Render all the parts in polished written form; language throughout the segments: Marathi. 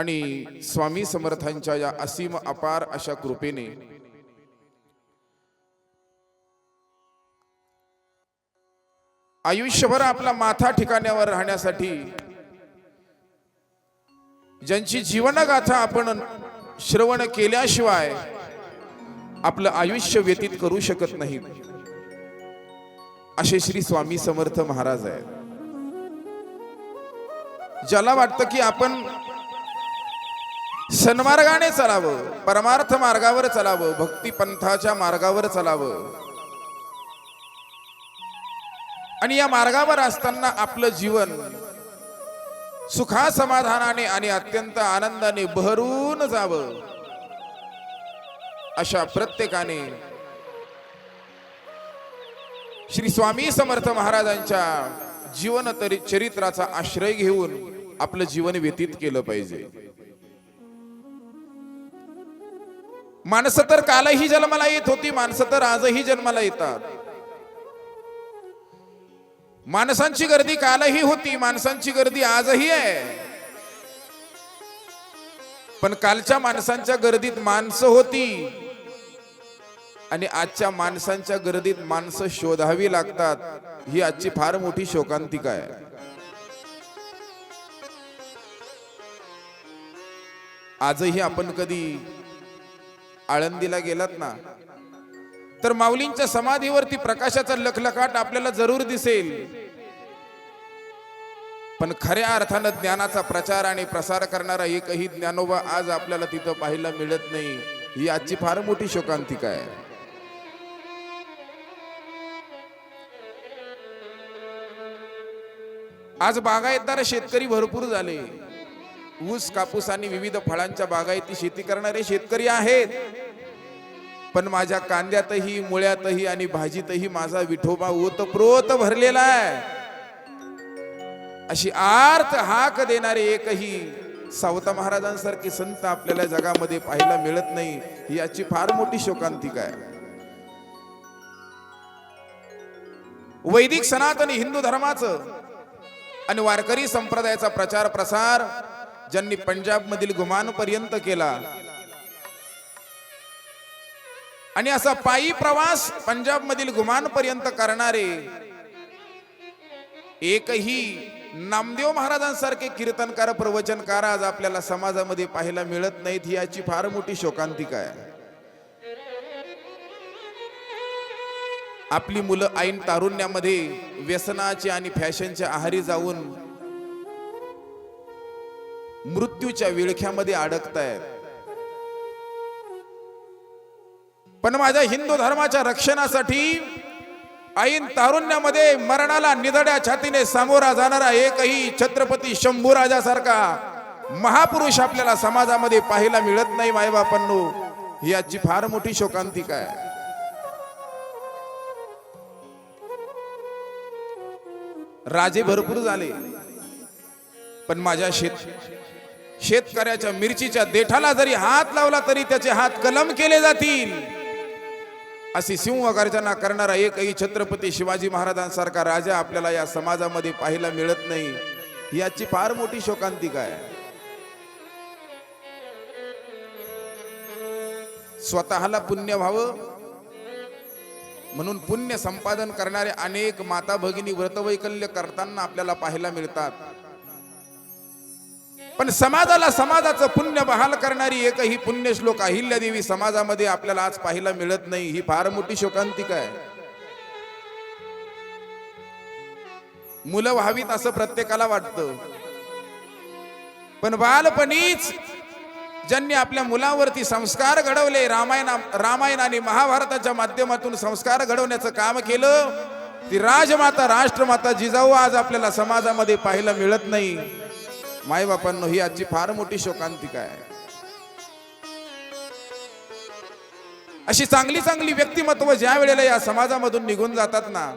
आणि स्वामी समर्थांच्या या असीम अपार अशा कृपेने आयुष्यभर आपला माथा ठिकाण्यावर राहण्यासाठी ज्यांची जीवनगाथा आपण श्रवण केल्याशिवाय आपलं आयुष्य व्यतीत करू शकत नाही असे श्री स्वामी समर्थ महाराज आहेत. ज्याला वाटतं की आपण सन्मार्गाने चालावं, परमार्थ मार्गावर चालावं, भक्ती पंथाच्या मार्गावर चालावं आणि या मार्गावर असताना आपलं जीवन सुखा समाधानाने आणि अत्यंत आनंदाने बहरून जावं, अशा प्रत्येकाने श्री स्वामी समर्थ महाराजांच्या जीवन चरित्राचा आश्रय घेऊन आपलं जीवन व्यतीत केलं पाहिजे. माणसं तर कालही जन्माला येत होती, माणसं तर आजही जन्माला येतात. माणसांची गर्दी कालही होती, माणसांची गर्दी आजही आहे. पण कालच्या माणसांच्या गर्दीत माणसं होती आणि आजच्या माणसांच्या गर्दीत माणसं शोधावी लागतात. ही आजची फार मोठी शोकांतिका आहे. आजही आपण कधी आळंदीला गेलात ना, तर माऊलींच्या समाधीवरती प्रकाशाचा लखलखाट आपल्याला जरूर दिसेल. पण खऱ्या अर्थानं ज्ञानाचा प्रचार आणि प्रसार करणारा एकही ज्ञानोबा आज आपल्याला तिथं पाहायला मिळत नाही. ही आजची फार मोठी शोकांतिका आहे. आज बागायतदार शेतकरी भरपूर झाले. ऊस, कापूस आणि विविध फळांच्या बागायती शेती करणारे शेतकरी आहेत. पण माझ्या कांद्यातही, मुळ्यातही आणि भाजीतही माझा विठोबा ओतप्रोत भरलेला आहे, अशी आर्त हाक देणारे एकही सावता महाराजांसारखे संत आपल्याला जगामध्ये पाहायला मिळत नाही. ही याची फार मोठी शोकांतिका आहे. वैदिक सनातनी हिंदू धर्माचं आणि वारकरी संप्रदायाचा प्रचार प्रसार ज्यांनी पंजाब मधील गुमान पर्यंत केला आणि असा पायी प्रवास पंजाब मधील गुमान पर्यंत करणारे एकही नामदेव महाराजांसारखे कीर्तनकार, प्रवचनकार आज आपल्याला समाजामध्ये पाहायला मिळत नाहीत. ही याची फार मोठी शोकांतिका आहे. आपली मुलं ऐन तारुण्यामध्ये व्यसनाचे आणि फॅशनच्या आहारी जाऊन मृत्यूच्या विळख्यामध्ये अडकतायत. पण माझ्या हिंदू धर्माच्या रक्षणासाठी ऐन तारुण्यामध्ये मरणाला निधड्या छातीने सामोरा जाणारा एकही छत्रपती शंभूराजासारखा महापुरुष आपल्याला समाजामध्ये पाहायला मिळत नाही. मायबापांनो, ही आजची फार मोठी शोकांतिका आहे. राजे भरपूर झाले, पण माझ्या शेतकऱ्याच्या मिरचीच्या देठाला जरी हात लावला तरी त्याचे हात कलम केले जातील, अशी सिंह गर्जना करणारा एकही छत्रपती शिवाजी महाराजांसारखा राजा आपल्याला या समाजामध्ये पाहायला मिळत नाही. याची फार मोठी शोकांतिका आहे. स्वतःला पुण्य व्हावं म्हणून पुण्य संपादन करणारे अनेक माता भगिनी व्रतवैकल्य करताना आपल्याला पाहायला मिळतात. पण समाजाला समाजाचं पुण्य बहाल करणारी एकही पुण्यश्लोक अहिल्यादेवी समाजामध्ये आपल्याला आज पाहायला मिळत नाही. ही फार मोठी शोकांतिका आहे. मुलं व्हावीत असं प्रत्येकाला वाटतं, पण बालपणीच ज्यांनी आपल्या मुलावरती संस्कार घडवले, रामायण आणि महाभारताच्या माध्यमातून संस्कार घडवण्याचं काम केलं, ती राजमाता, राष्ट्रमाता जिजाऊ आज आपल्याला समाजामध्ये पाहायला मिळत नाही. मायबापांनो, ही आजची फार मोठी शोकांतिका आहे. अशी चांगली चांगली व्यक्तिमत्व ज्या वेळेला या समाजामधून निघून जातात ना,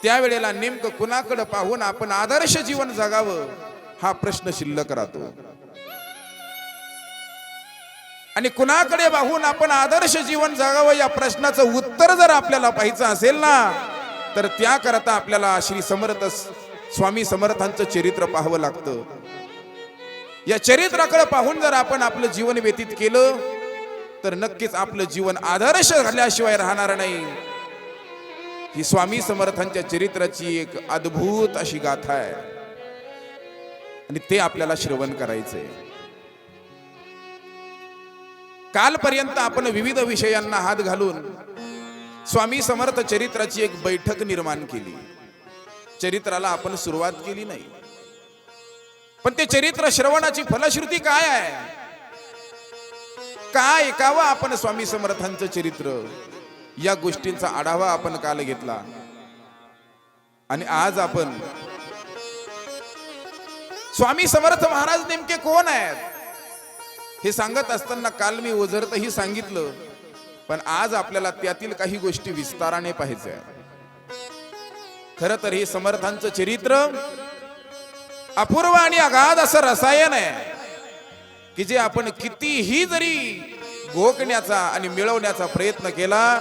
त्यावेळेला नेमकं कुणाकडे पाहून आपण आदर्श जीवन जगावं हा प्रश्न शिल्लक राहतो. आणि कुणाकडे पाहून आपण आदर्श जीवन जगावं या प्रश्नाचं उत्तर जर आपल्याला पाहायचं असेल ना, तर त्याकरता आपल्याला श्री समर्थ स्वामी समर्थांचं चरित्र पाहावं लागतं. या चरित्राकडे पाहून जर आपण आपलं जीवन व्यतीत केलं तर नक्कीच आपलं जीवन आदर्श झाल्याशिवाय राहणार नाही. ही स्वामी समर्थांच्या चरित्राची एक अद्भुत अशी गाथा आहे आणि ते आपल्याला श्रवण करायचंय. कालपर्यंत आपण विविध विषयांना हात घालून स्वामी समर्थ चरित्राची एक बैठक निर्माण केली. चरित्राला आपण सुरुवात केली नाही, पण ते चरित्र श्रवणाची फलश्रुती काय आहे, काय ऐकावं आपण स्वामी समर्थांचं चरित्र, या गोष्टींचा आढावा आपण काल घेतला. आणि आज आपण स्वामी समर्थ महाराज नेमके कोण आहेत हे सांगत असताना काल मी ओझरतही सांगितलं, पण आज आपल्याला त्यातील काही गोष्टी विस्ताराने पाहायच्या. खरं तर हे समर्थांचं चरित्र अपूर्व आणि अगाध असं रसायन आहे की जे आपण कितीही जरी घोकण्याचा आणि मिळवण्याचा प्रयत्न केला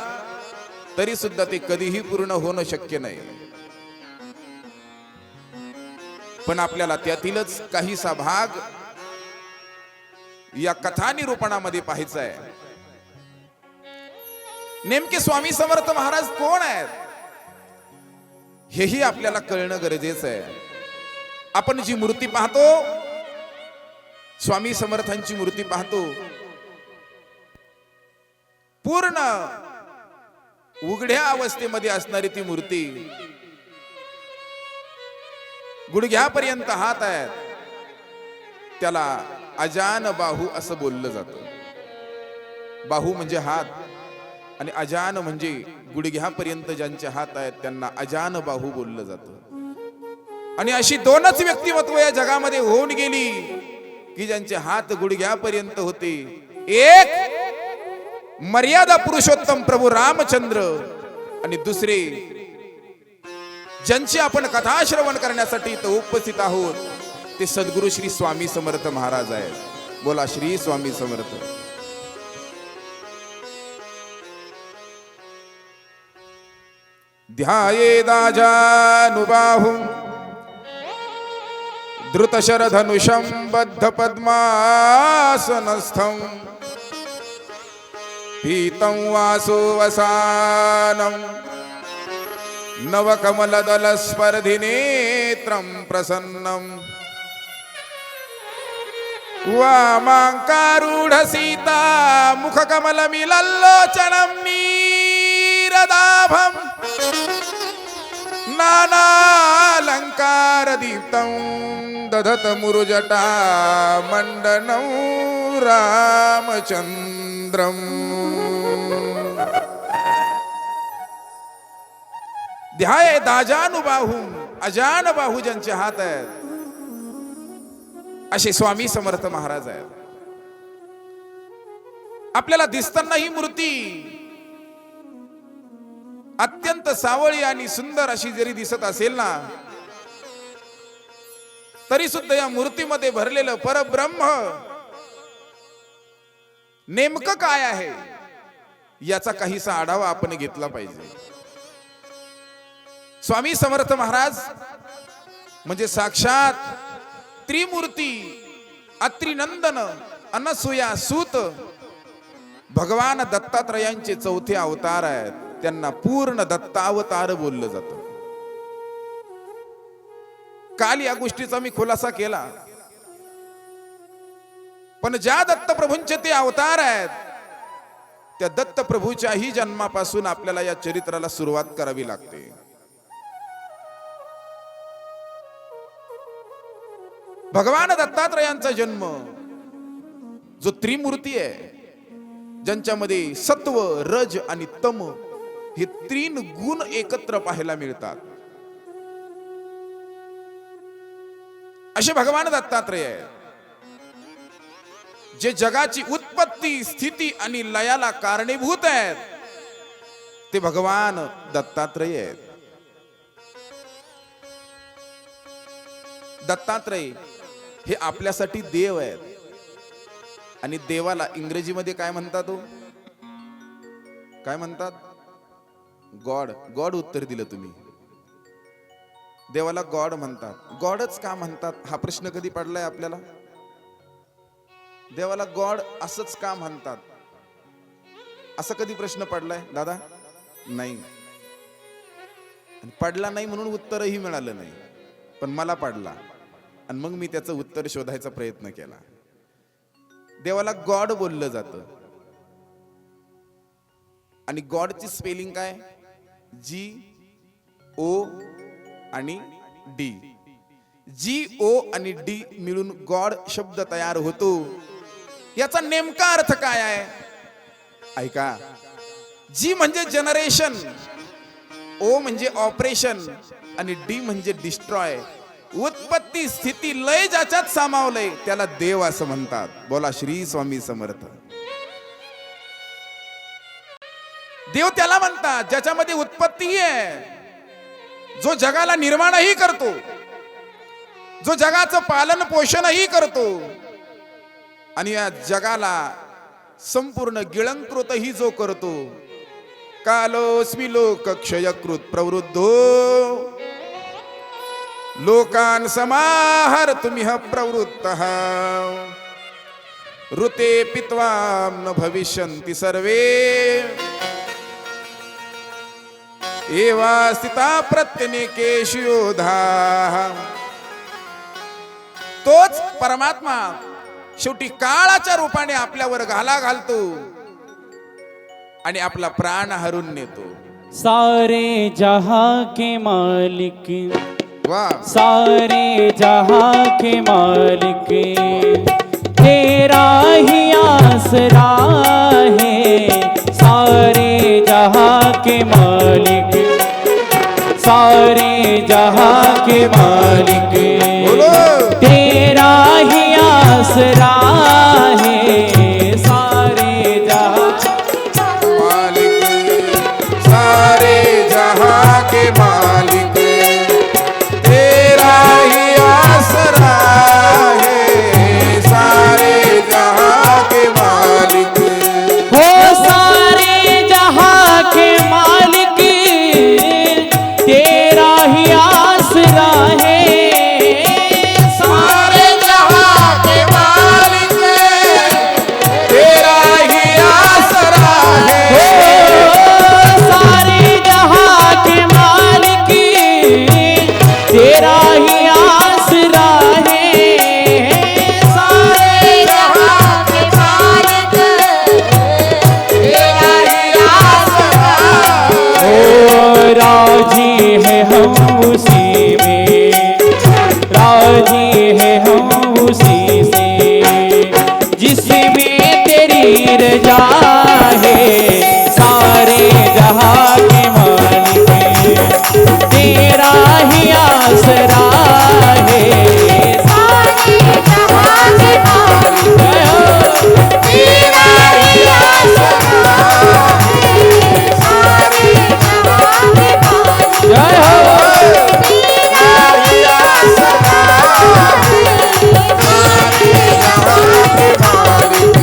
तरी सुद्धा ते कधीही पूर्ण होणं शक्य नाही. पण आपल्याला त्यातीलच काहीसा भाग या कथा निरूपणामध्ये पाहायचा आहे. नेमके स्वामी समर्थ महाराज कोण आहेत हेही आपल्याला कळणं गरजेचं आहे. आपण जी मूर्ती पाहतो, स्वामी समर्थांची मूर्ती पाहतो, पूर्ण उघड्या अवस्थेमध्ये असणारी ती मूर्ती, गुडघ्यापर्यंत हात आहेत, त्याला अजान बाहू असं बोललं जातं. बाहू म्हणजे हात आणि अजान म्हणजे गुडघ्यापर्यंत ज्यांचे हात आहेत त्यांना अजान बाहू बोललं जातं. आणि अशी दोनच व्यक्तिमत्व या जगामध्ये होऊन गेली की ज्यांचे हात गुडघ्यापर्यंत होते. एक मर्यादा पुरुषोत्तम प्रभू रामचंद्र आणि दुसरे ज्यांची आपण कथा श्रवण करण्यासाठी इथं उपस्थित आहोत ते सद्गुरु श्री स्वामी समर्थ महाराज आहेत. बोला श्री स्वामी समर्थ. ध्यायेदाजानुबाहुं धृतशरधनुषं बद्ध पद्मासनस्थं पीतं वासुवसानं नवकमलदलस्पर्धिनेत्रं प्रसन्नं वामाङ्कारूढ सीता मुखकमलमिलल्लोचनं नीरदाभम् नानालंकार दीप्तं दधत मुरुजटा मंडनं रामचंद्रम. ध्याये दाजानुबाहू, अजान बाहू ज्यांचे हात आहेत असे स्वामी समर्थ महाराज आहेत. आपल्याला दिसताना ही मूर्ती अत्यंत सावळी आणि सुंदर अशी जरी दिसत असेल ना, तरी सुद्धा या मूर्तीमध्ये भरलेलं परब्रह्म नेमकं काय आहे याचा काहीसा आढावा आपण घेतला पाहिजे. स्वामी समर्थ महाराज म्हणजे साक्षात त्रिमूर्ती, अत्रिनंदन, अनसूया सूत भगवान दत्तात्रयांचे चौथे अवतार आहेत. त्यांना पूर्ण दत्तावतार बोललं जातं. काल या गोष्टीचा मी खुलासा केला, पण ज्या दत्तप्रभूंचे ते अवतार आहेत त्या दत्तप्रभूच्याही जन्मापासून आपल्याला या चरित्राला सुरुवात करावी लागते. भगवान दत्तात्रयांचा जन्म जो त्रिमूर्ती आहे, ज्यांच्यामध्ये सत्व, रज आणि तम हे तीन गुण एकत्र पाहायला मिळतात, असे भगवान दत्तात्रय आहेत. जे जगाची उत्पत्ती, स्थिती आणि लयाला कारणीभूत आहेत ते भगवान दत्तात्रय आहेत. दत्तात्रय हे आपल्यासाठी देव आहेत. आणि देवाला इंग्रजीमध्ये काय म्हणतात हो? काय म्हणतात? गॉड. गॉड उत्तर दिलं तुम्ही. देवाला गॉड म्हणतात. गॉडच का म्हणतात हा प्रश्न कधी पडलाय आपल्याला? देवाला गॉड असंच का म्हणतात, असा कधी प्रश्न पडलाय दादा? नाही. पडला नाही म्हणून उत्तरही मिळालं नाही, पण मला पडला आणि मग मी त्याचं उत्तर शोधायचा प्रयत्न केला. देवाला गॉड बोललं जातं आणि गॉडची स्पेलिंग काय? GO आणि D. GO आणि D मिळून गॉड शब्द तयार होतो. याचा नेमका अर्थ काय आहे ऐका. G म्हणजे जनरेशन, O म्हणजे ऑपरेशन आणि D म्हणजे डिस्ट्रॉय. उत्पत्ती स्थिती लय ज्याच्यात सामावलंय त्याला देव असं म्हणतात. बोला श्री स्वामी समर्थ. देव त्याला म्हणतात ज्याच्यामध्ये उत्पत्ती आहे, जो जगाला निर्माणही करतो, जो जगाचं पालन पोषणही करतो आणि या जगाला संपूर्ण गिळंकृतही जो करतो. कालोस्मि लोक क्षयकृत प्रवृद्धो लोकान समाहर तुम्ही प्रवृत्तः ऋते पित्वाम न भविष्यन्ति सर्वे एवा स्थिता प्रत्यनेकेषु योधाः. तोच परमात्मा शेवटी काळाच्या रूपाने आपल्यावर घाला घालतो आणि आपला प्राण हरून नेतो. सारे जहां के मालिक, वाह, सारे जहां के मालिक, तेरा ही आसरा है. सारे जहां के मालिक, सारे जहां के मालिक, तेरा ही आसरा है. सारे जहां मालिक, सारे जहां के मालिक, तेरा ही आसरा है. सारे जहां के मालिक, हो सारे जहां के मालिक, तेरा ही आसरा है. सारे जहां के मालिक, तेरा ही आसरा है. सारे जहां के मालिक, तेरा ही आसरा है. सारे जहां के मालिक, तेरा ही आसरा है. ओ राजी है हम उसी में, राजी है हम उसी से जिसमें तेरी रजा है. सारे जहां के मालिक, तेरा ही आसरा है. सारे जहां के मालिक, तेरा ही आसरा है. सारे जहां के मालिक, जय हो. तेरा ही आसरा है. सारे जहां के मालिक.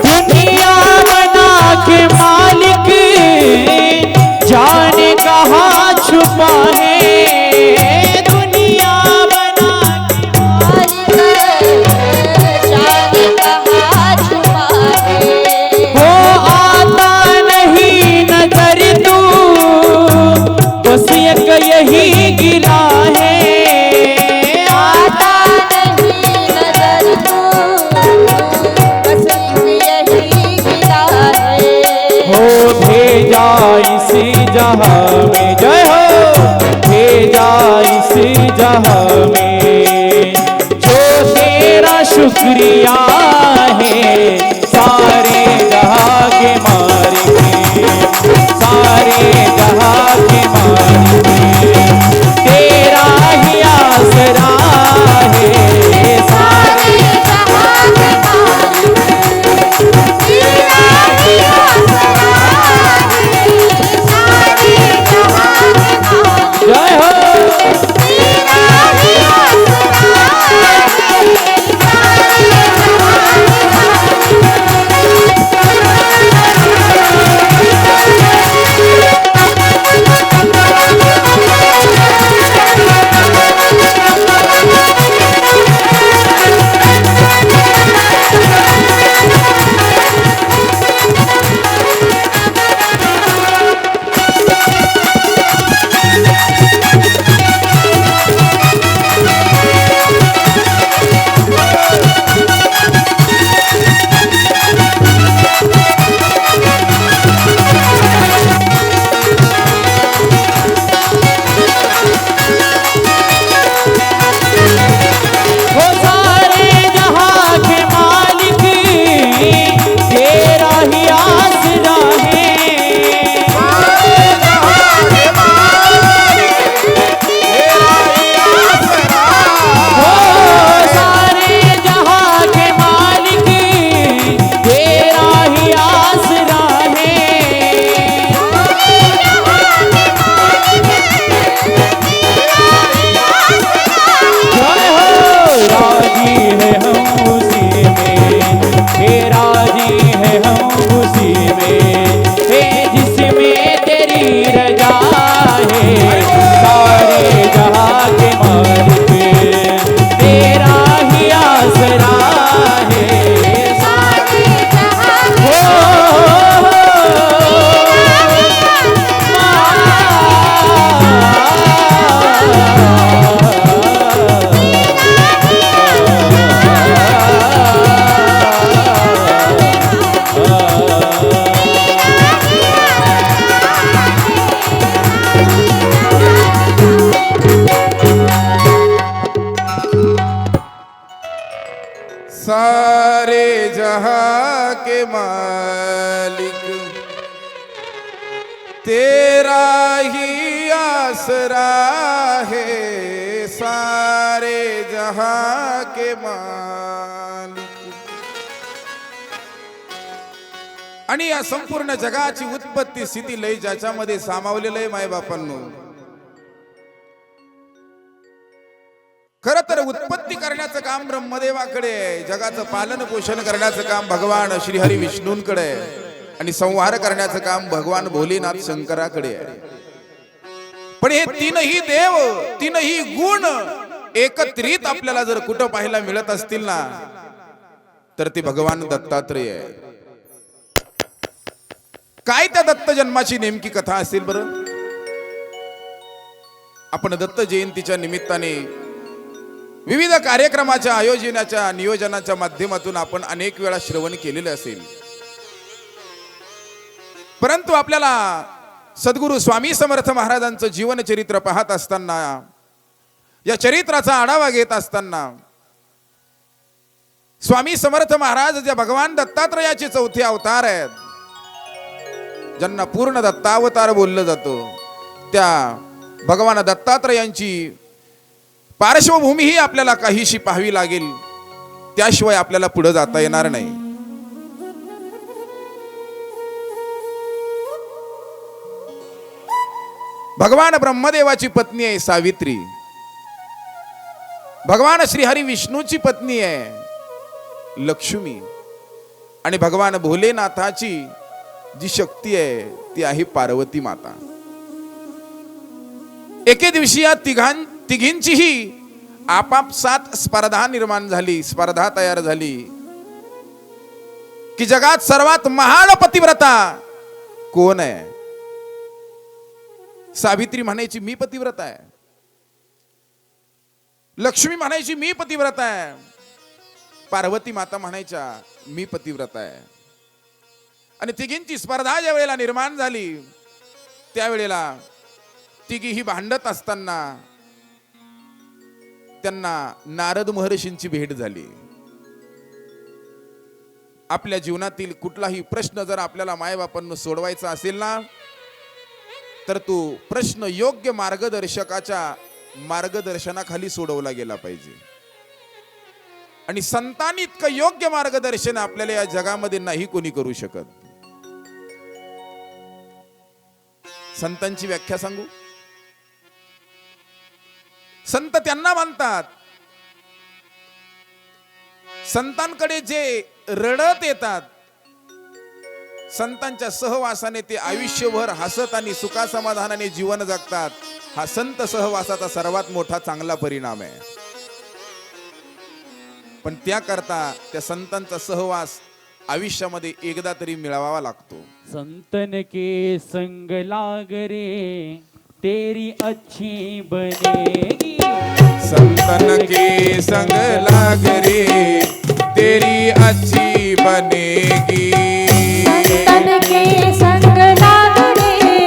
दुनिया बना के मालिक, जाने कहाँ छुपा है. दुनिया बना हो आता नहीं नजर तू, बस एक यही गिला है. आता नहीं नजर तू, बस यही गिला है. हो भेजा इस जहां में, जय हो, भेजा इस जहां में जो तेरा शुक्रिया है. सारे जहां के मालिक, सारे जहां तेरा ही आसरा है सारे जहां के मालिक. आणि या संपूर्ण जगाची उत्पत्ती स्थिती लय ज्याच्यामध्ये सामावलेलं आहे मायबापांनो. खर तर उत्पत्ती करण्याचं काम ब्रह्मदेवाकडे आहे, जगाचं पालन पोषण करण्याचं काम भगवान श्रीहरी विष्णूंकडे आहे, आणि संहार करण्याचं काम भगवान भोलेनाथ शंकराकडे आहे. पण हे तीनही देव, तीनही गुण एकत्रित आपल्याला जर कुठं पाहायला मिळत असतील ना, तर ते भगवान दत्तात्रेय आहे. काय त्या दत्त जन्माची नेमकी कथा असेल बरं? आपण दत्त जयंतीच्या निमित्ताने विविध कार्यक्रमाच्या आयोजनाच्या नियोजनाच्या माध्यमातून आपण अनेक वेळा श्रवण केलेले असेल. परंतु आपल्याला सद्गुरु स्वामी समर्थ महाराजांचं जीवन चरित्र पाहत असताना, या चरित्राचा आढावा घेत असताना, स्वामी समर्थ महाराज ज्या भगवान दत्तात्रयाचे चौथे अवतार आहेत, ज्यांना पूर्ण दत्तावतार बोललं जातं, त्या भगवान दत्तात्रयांची पार्श्वभूमी ही आपल्याला काहीशी पाहावी लागेल, त्याशिवाय आपल्याला पुढे जाता येणार नाही. भगवान ब्रह्मदेवाची पत्नी आहे सावित्री, भगवान श्रीहरी विष्णूची पत्नी आहे लक्ष्मी, आणि भगवान भोलेनाथाची जी शक्ती आहे ती आहे पार्वती माता. एके दिवशी या तिघींचीही आपापसात स्पर्धा निर्माण झाली, स्पर्धा तयार झाली की जगात सर्वात महान पतिव्रता कोण आहे. सावित्री म्हणायची मी पतिव्रता आहे, लक्ष्मी म्हणायची मी पतिव्रता आहे, पार्वती माता म्हणायच्या मी पतिव्रता आहे. आणि तिघींची स्पर्धा ज्या वेळेला निर्माण झाली, त्यावेळेला तिघीही भांडत असताना त्यांना नारद महर्षींची भेट झाली. आपल्या जीवनातील कुठलाही प्रश्न जर आपल्याला मायबापांना सोडवायचा असेल ना, तर तो प्रश्न योग्य मार्गदर्शकाच्या मार्गदर्शनाखाली सोडवला गेला पाहिजे. आणि संतांनी इतकं योग्य मार्गदर्शन आपल्याला या जगामध्ये नाही कोणी करू शकत. संतांची व्याख्या सांगू. संत त्यांना मानतात, संतांकडे जे रडत येतात, संतांच्या सहवासाने ते आयुष्यभर हसत आणि सुखासमाधानाने जीवन जगतात, हा संत सहवासाचा सर्वात मोठा चांगला परिणाम आहे. पण त्याकरता त्या संतांचा सहवास आयुष्यामध्ये एकदा तरी मिळवावा लागतो. संतन के संग लाग रे तेरी अच्छी बनेगी, संतन के संग लाग रे तेरी अच्छी बनेगी, संतन के संग लाग रे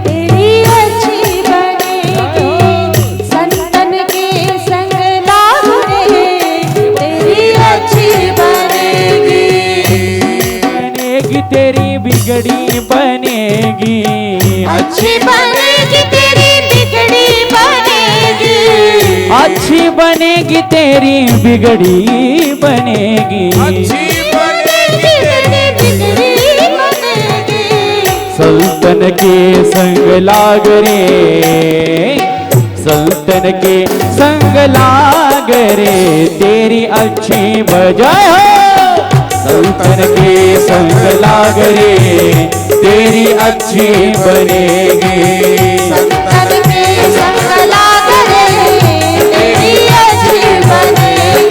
तेरी अच्छी बनेगी, संतन के संग लाग रे तेरी अच्छी बनेगी, बनेगी तेरी बिगड़ी बनेगी, अच्छी बनेगी तेरी बिगड़ी बनेगी, अच्छी बनेगी तेरी बिगड़ी बनेगी, अच्छी बनेगी तेरी बिगड़ी बनेगी, संतन के संग लाग रे, संतन के संग लाग रे तेरी अच्छी बजाय हो, संतन के संग लाग रे तेरी अच्छी बनेगी, संतन के संग लाग रे तेरी अच्छी बनेगी,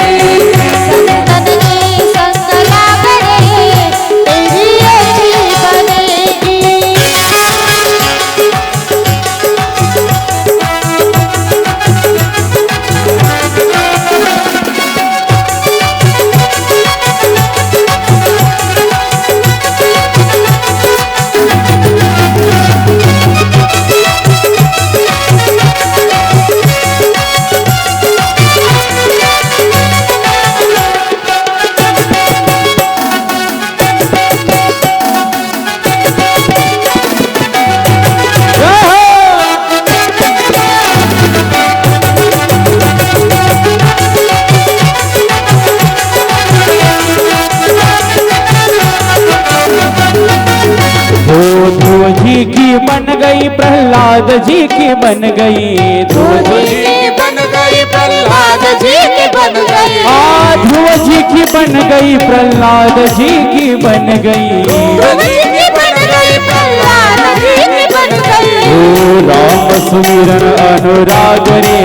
संतन के संग लाग रे तेरी अच्छी बनेगी. ध्रुव जी की बन गई प्रहलाद जी की बन गई ध्रुव जी की बन गई प्रहलाद जी की बन गई ध्रुव जी की बन गई प्रहलाद जी की बन गई ध्रुव जी की बन गई प्रहलाद जी की बन गई ओ राम सुमिरन अनुराग रे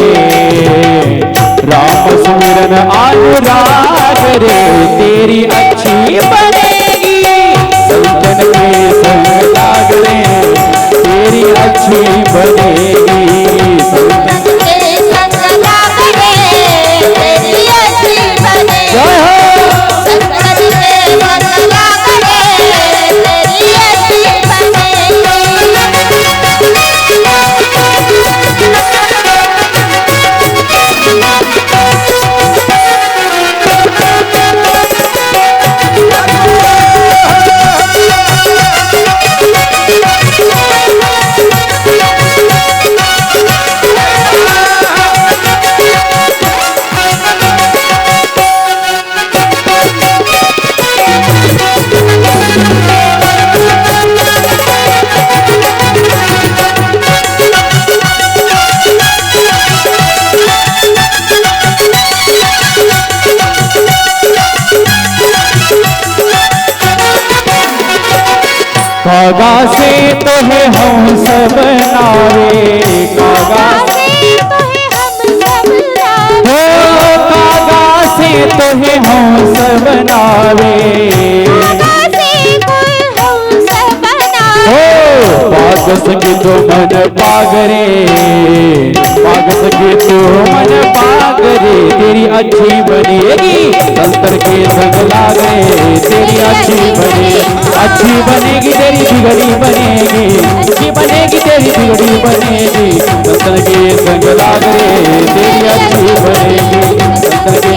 राम सुमिरन अनुराग रे तेरी अच्छी बनेगी संतन के संग लाग रे तेरी अच्छी बनेगी संतन के संग लाग रे तेरी अच्छी बनेगी जय हो संतन के संग लाग रे तेरी अच्छी कागा से तो है हम सब नावे कागा हो कागा से तो है हम सब नावे हो पाग सके तो मन पागरे पाग सके तो मन पागरे तेरी अच्छी बनेगी संतर के संग लागे तेरी अच्छी बनेगी तेरी बिगड़ी बनेगी अच्छी बनेगी तेरी बिगड़ी बनेगी संतर के संग लागे तेरी अच्छी बनेगी संतर के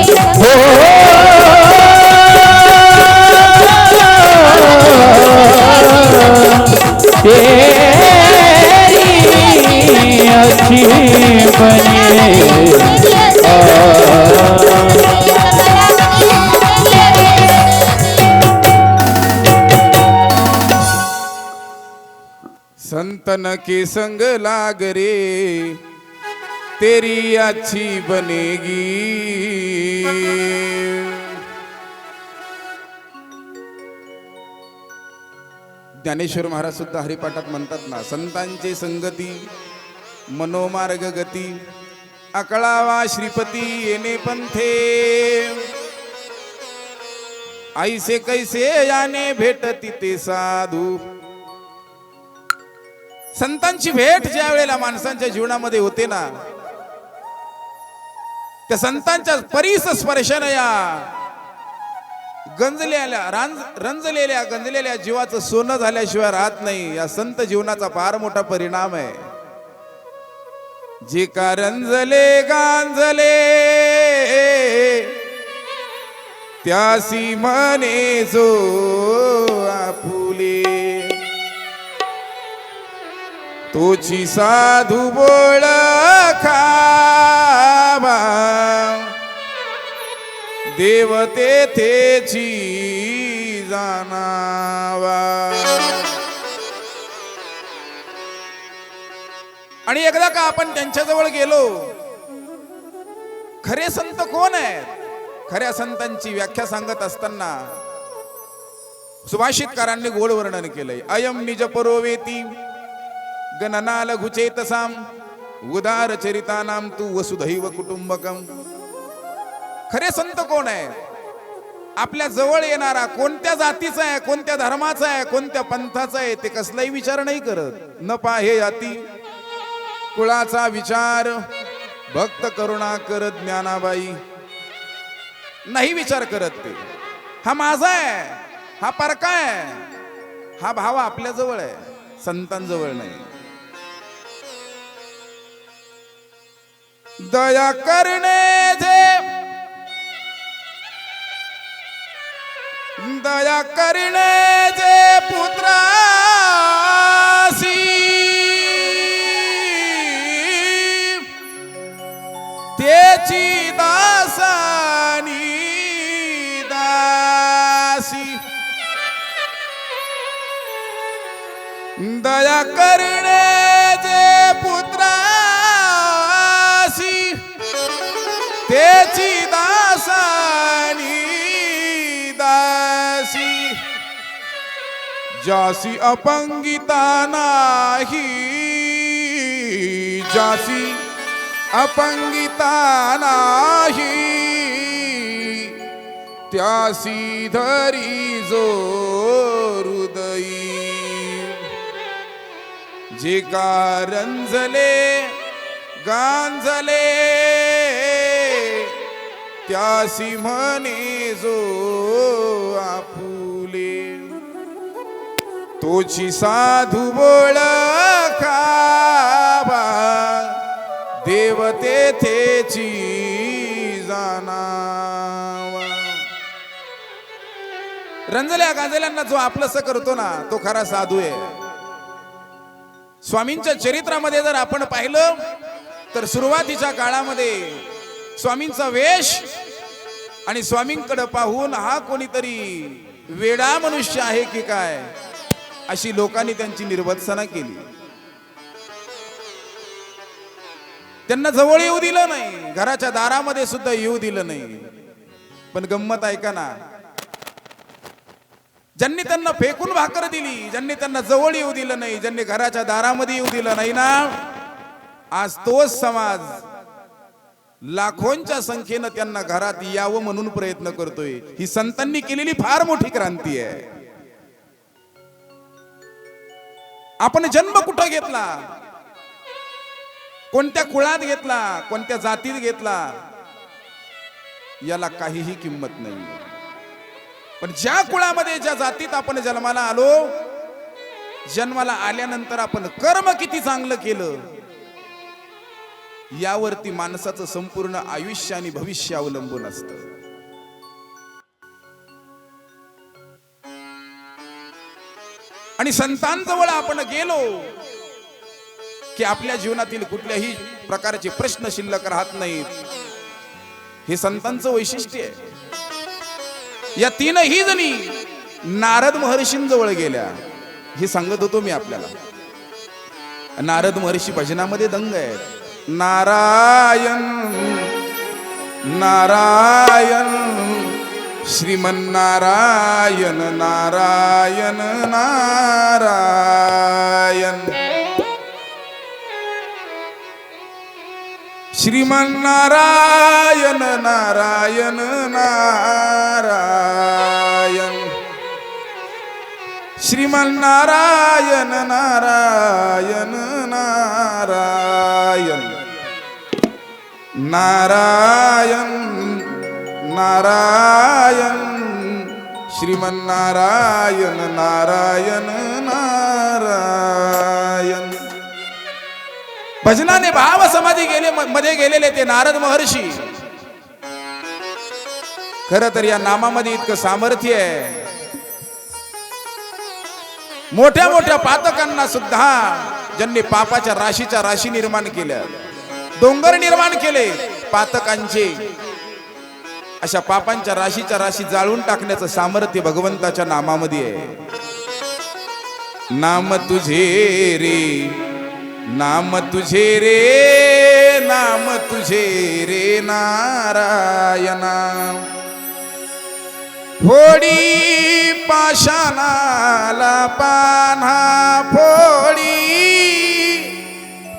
तेरी अच्छी बने संतन के संग लाग रे तेरी अच्छी बनेगी ज्ञानेश्वर महाराज सुद्धा हरिपाठात म्हणतात ना, संतांची संगती मनोमार्ग गती अकळावा श्रीपती येणे पंथे आईसे कैसे याने भेटती ते साधू. संतांची भेट ज्या वेळेला माणसांच्या जीवनामध्ये होते ना, त्या संतांच्या परीस स्पर्शाने या रंजलेल्या गंजलेल्या जीवाचं सोनं झाल्याशिवाय राहत नाही. या संत जीवनाचा फार मोठा परिणाम आहे. जे का रंजले गांजले त्यासी म्हणे जो आपुले, तोची साधू बोळ खावा देव तेथेची जाणावा. आणि एकदा का आपण त्यांच्याजवळ गेलो, खरे संत कोण आहेत, खऱ्या संतांची व्याख्या सांगत असताना सुभाषितकारांनी गोड वर्णन केलंय. अयम निज परोवेती गणना लघुचेतसाम उदार चरितानाम तू वसुधैव कुटुंबकम. खरे संत कोण आहे, आपल्या जवळ येणारा कोणत्या जातीचा आहे, कोणत्या धर्माचा आहे, कोणत्या पंथाचा आहे ते कसलाही विचार नाही करत. न पाहे याती कुळाचा विचार भक्त करुणा करत ज्ञानाबाई नाही विचार करत. ते हा माझा आहे, हा परका आहे, हा भाव आपल्या जवळ आहे, संतांजवळ नाही. दया करणे जे दया करणे जे पुत्रासी त्याची दासानी दासी दया करणे जे पुत्रासी तेची दासानी दासी जासी अपंगिता नाही जासी अपंगिता नाही त्यासी धरी जो हृदयी जे कारंजले गांजले त्यासी म्हणे जो आपुले तोची साधू ओळखावा देव तेथेची जाणावा रंजल्या गांजल्यांना जो आपलंसं करतो ना तो खरा साधू आहे. स्वामींच्या चरित्रामध्ये जर आपण पाहिलं तर सुरुवातीच्या काळामध्ये स्वामींचा वेश आणि स्वामींकडे पाहून हा कोणीतरी वेडा मनुष्य आहे की काय अशी लोकांनी त्यांची निर्वत्सना केली. त्यांना जवळ येऊ दिलं नाही, घराच्या दारामध्ये सुद्धा येऊ दिलं नाही. पण गंमत ऐका ना, ज्यांनी त्यांना फेकून भाकर दिली, ज्यांनी त्यांना जवळ येऊ दिलं नाही, ज्यांनी घराच्या दारामध्ये येऊ दिलं नाही ना, आज तोच समाज लाखोंच्या संख्येनं त्यांना घरात यावं म्हणून प्रयत्न करतोय. ही संतांनी केलेली फार मोठी क्रांती आहे. आपण जन्म कुठं घेतला, कोणत्या कुळात घेतला, कोणत्या जातीत घेतला, याला काहीही किंमत नाही. पण ज्या कुळामध्ये ज्या जातीत आपण जन्माला आलो, जन्माला आल्यानंतर आपण कर्म किती चांगलं केलं यावरती माणसाचं संपूर्ण आयुष्य आणि भविष्य अवलंबून असतं. आणि संतांजवळ आपण गेलो की आपल्या जीवनातील कुठल्याही प्रकारचे प्रश्न शिल्लक राहत नाहीत. हे संतांचं वैशिष्ट्य आहे. या तीनही जणी नारद महर्षींजवळ गेल्या. हे सांगत होतो मी आपल्याला. नारद महर्षी भजनामध्ये दंग आहेत. नारायण नारायण श्रीमन्नारायण नारायण नारायण श्रीमन्नारायण नारायण नारायण श्रीमन्नारायण नारायण नारायण नारायण नारायण श्रीमन्नारायण नारायण नारायण. भजनाने भाव समाधी मध्ये गेलेले ते नारद महर्षी. खरं तर या नामामध्ये इतकं सामर्थ्य आहे. मोठ्या मोठ्या पातकांना सुद्धा ज्यांनी पापाच्या राशीच्या राशी निर्माण केल्या, डोंगर निर्माण केले पातकांचे, अशा पापांच्या राशीच्या राशी जाळून टाकण्याचं सामर्थ्य भगवंताच्या नामामध्ये आहे. नाम तुझे रे नाम तुझे रे नाम तुझे रे नारायणा. फोडी पाषाणाला पान्हा फोडी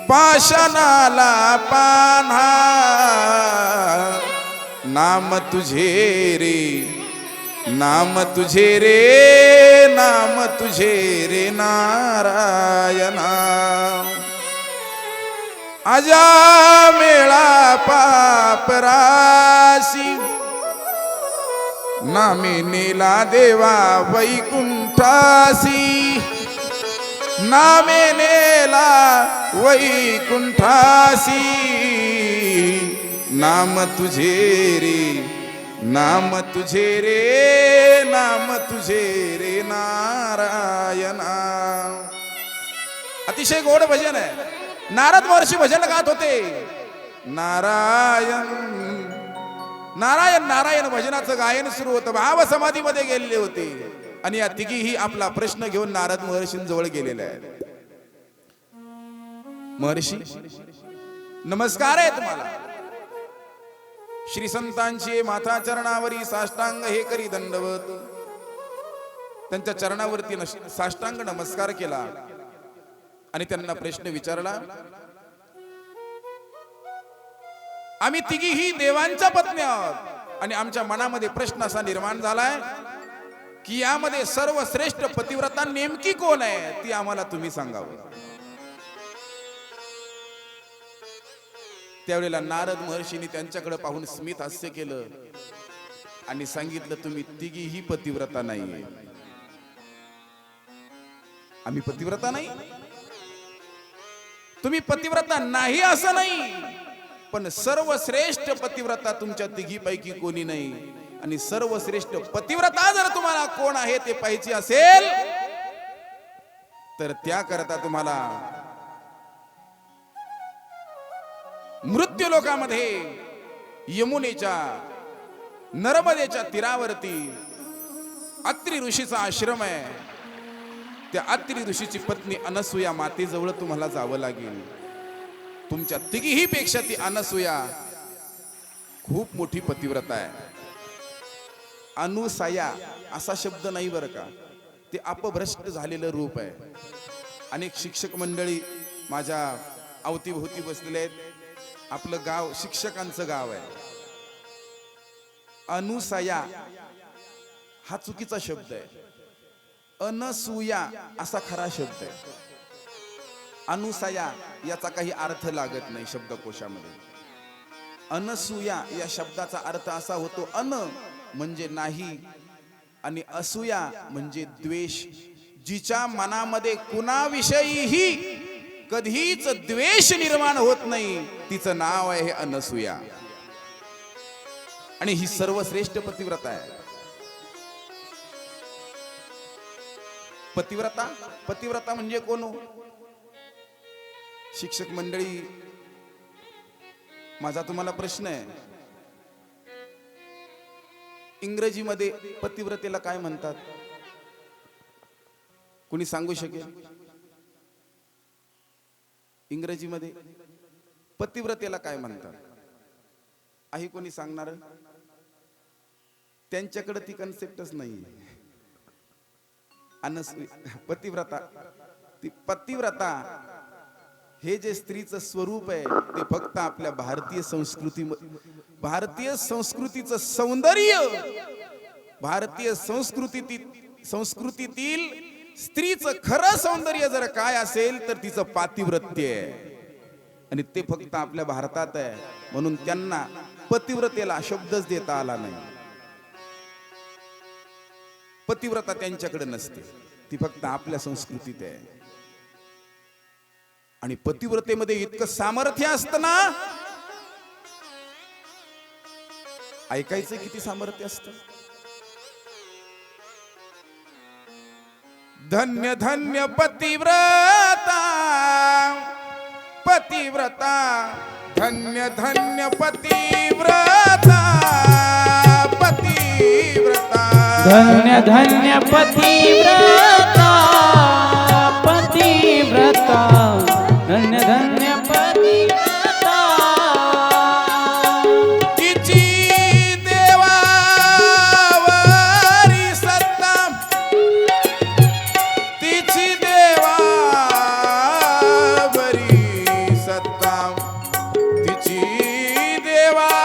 पाषाणाला पान्हा. नाम तुझे रे नाम तुझे रे नाम तुझे रे नारायणा. आजा मेळा पापराशी नामे नेला देवा वैकुंठासी. नामे नेला वैकुंठासी. नाम तुझे रे नाम तुझे रे नाम तुझे रे नारायणा. अतिशय गोड भजन आहे. नारद महर्षी भजन गात होते. नारायण नारायण नारायण भजनाचं गायन सुरू होतं. भाव समाधीमध्ये गेलेले होते. आणि या तिघीही आपला प्रश्न घेऊन नारद महर्षींजवळ गेलेले आहेत. महर्षी नमस्कार आहे तुम्हाला. श्री संतांची माथा चरणावरी साष्टांग हे करी दंडवत. त्यांच्या चरणावरती साष्टांग नमस्कार केला आणि त्यांना प्रश्न विचारला. आम्ही तिघीही देवांच्या पत्नी आहोत आणि आमच्या मनामध्ये प्रश्न असा निर्माण झालाय की यामध्ये सर्वश्रेष्ठ पतिव्रता नेमकी कोण आहे ती आम्हाला तुम्ही सांगावं. त्यावेळेला नारद महर्षींनी त्यांच्याकडे पाहून स्मित हास्य केलं आणि सांगितलं, तुम्ही तिघीही पतिव्रता नाहीये. आम्ही पतिव्रता नाही, तुम्ही पतिव्रता नाही असं नाही, पण सर्वश्रेष्ठ पतिव्रता तुमच्या तिघीपैकी कोणी नाही. आणि सर्वश्रेष्ठ पतिव्रता जर तुम्हाला कोण आहे ते पाहायची असेल तर त्याकरता तुम्हाला मृत्यू लोकामध्ये यमुनेच्या नर्मदेच्या तीरावरती अत्रि ऋषीचा आश्रम आहे. त्या अत्रि ऋषीची पत्नी अनसूया मातेजवळ तुम्हाला जावं लागेल. तुमच्या तिघीही पेक्षा ती अनसूया खूप मोठी पतिव्रता आहे. अनुसया असा शब्द नाही बरं का, ते अपभ्रष्ट झालेलं रूप आहे. अनेक शिक्षक मंडळी माझ्या अवतीभोवती बसलेले आहेत. आपलं गाव शिक्षकांचं गाव आहे. अनुसया हा चुकीचा शब्द आहे. अनसूया असा खरा शब्द आहे. अनुसया याचा काही अर्थ लागत नाही शब्दकोशामध्ये. अनसूया या शब्दाचा अर्थ असा होतो, अन म्हणजे नाही आणि असूया म्हणजे द्वेष. जिच्या मनामध्ये कुणाविषयीही कधीच द्वेष निर्माण होत नाही तिचं नाव आहे हे अनसूया. आणि ही सर्वश्रेष्ठ पतिव्रता आहे. पतिव्रता पतिव्रता म्हणजे कोण हो? शिक्षक मंडळी, माझा तुम्हाला प्रश्न आहे, इंग्रजीमध्ये पतिव्रतेला काय म्हणतात? कोणी सांगू शकेल? इंग्रजीमध्ये पतिव्रतेला काय म्हणतात? आहे कोणी सांगणार? त्यांच्याकडे ती कन्सेप्टच नाही. पतिव्रता, ती पतिव्रता हे जे स्त्रीचं स्वरूप आहे ते फक्त आपल्या भारतीय संस्कृतीचं सौंदर्य, भारतीय संस्कृतीतील स्त्रीचं खरं सौंदर्य जर काय असेल तर तिचं पातिव्रत्य आहे. आणि ते फक्त आपल्या भारतात आहे. म्हणून त्यांना पतिव्रतेला शब्दच देता आला नाही. पतिव्रता त्यांच्याकडे नसते, ती फक्त आपल्या संस्कृतीत आहे. आणि पतिव्रतेमध्ये इतकं सामर्थ्य असतं ना, ऐकायचं किती सामर्थ्य असतं. धन्य धन्य पतिव्रता, पतिव्रता, धन्य धन्य पतिव्रता, पतिव्रता, धन्य धन्य पतिव्रता, पतिव्रता, धन्य धन्य पतिव्रता. तिची देवावरी सत्ता, तिची देवावरी सत्ता, तिची देवावरी.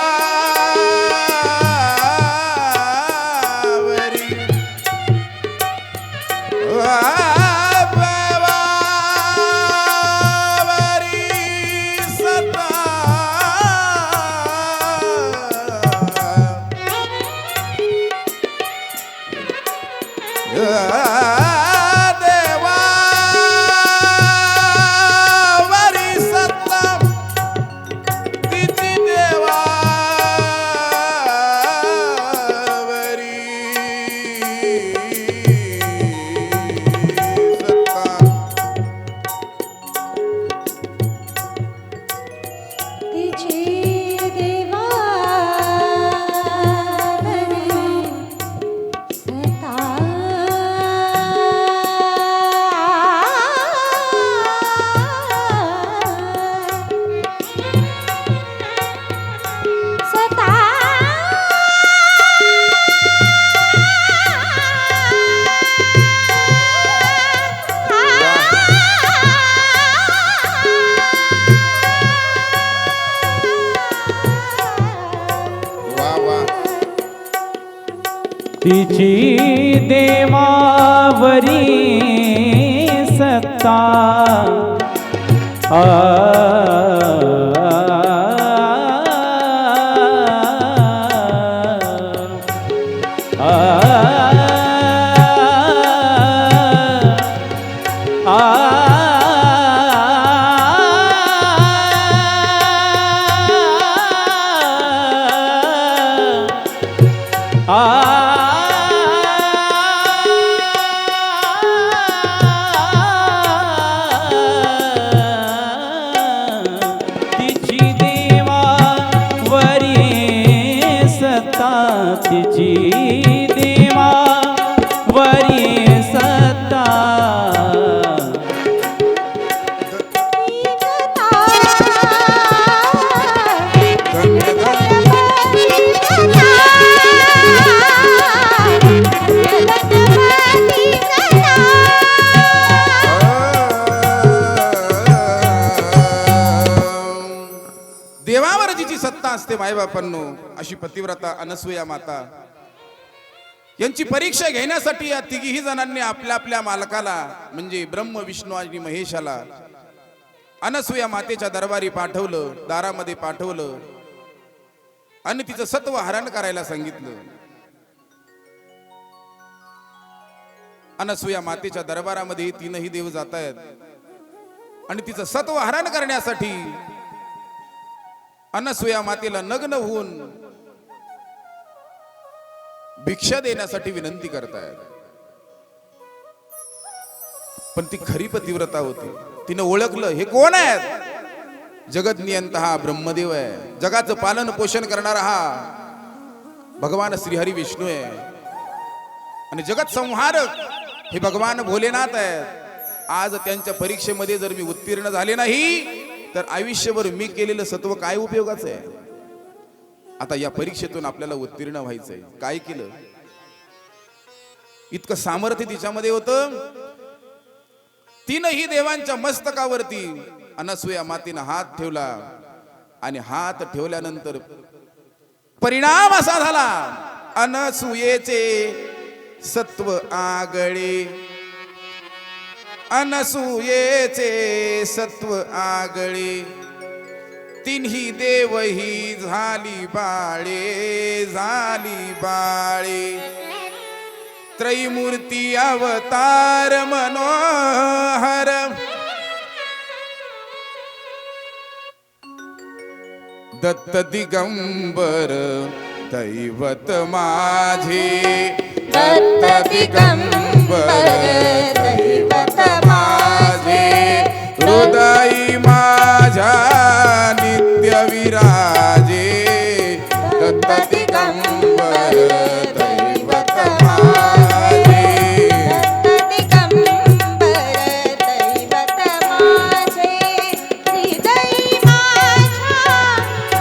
ओ तिची देवावरी सत्ता तिची देवावरी सत्ता तिची देवावरी सत्ता देवावर जिची सत्ता असते मायबापांनो, अशी पतिव्रता अनसूया माता यांची परीक्षा घेण्यासाठी या तिघीही जणांनी आपल्या आपल्या मालकाला म्हणजे ब्रह्म विष्णू आणि महेशाला अनसूया मातेच्या दरबारी पाठवलं, दारामध्ये पाठवलं आणि तिचं सत्व हरण करायला सांगितलं. अनसूया मातेच्या दरबारामध्ये तीनही देव जात आहेत आणि तिचं सत्व हरण करण्यासाठी अनसूया मातेला नग्न होऊन भिक्षा देण्यासाठी विनंती करतायत. पण ती खरी पतिव्रता होती. तिनं ओळखलं हे कोण आहेत. जगत नियंता हा ब्रह्मदेव आहे, जगाचं पालन पोषण करणारा हा भगवान श्रीहरी विष्णू आहे आणि जगत संहारक हे भगवान भोलेनाथ आहेत. आज त्यांच्या परीक्षेमध्ये जर मी उत्तीर्ण झाले नाही तर आयुष्यभर मी केलेलं सत्व काय उपयोगाचं आहे. आता या परीक्षेतून आपल्याला उत्तीर्ण व्हायचंय. काय केलं, इतकं सामर्थ्य तिच्यामध्ये होतं. तीनही देवांच्या मस्तकावरती अनसूया मातेनं हात ठेवला आणि हात ठेवल्यानंतर परिणाम असा झाला, अनसूयेचे सत्व आगळे, अनसूयेचे सत्व आगळे, तिन्ही देवही झाली बाळे, झाली बाळे, त्रैमूर्ती अवतार मनोहर, दत्त दिगंबर दैवत माझे, दत्त दिगंबर दैवत माझे, हृदयी माझ्या नित्य विराजे, दत्त दिगंबर दैवत माझे, दत्त दिगंबर दैवत माझे, हृदयी माझ्या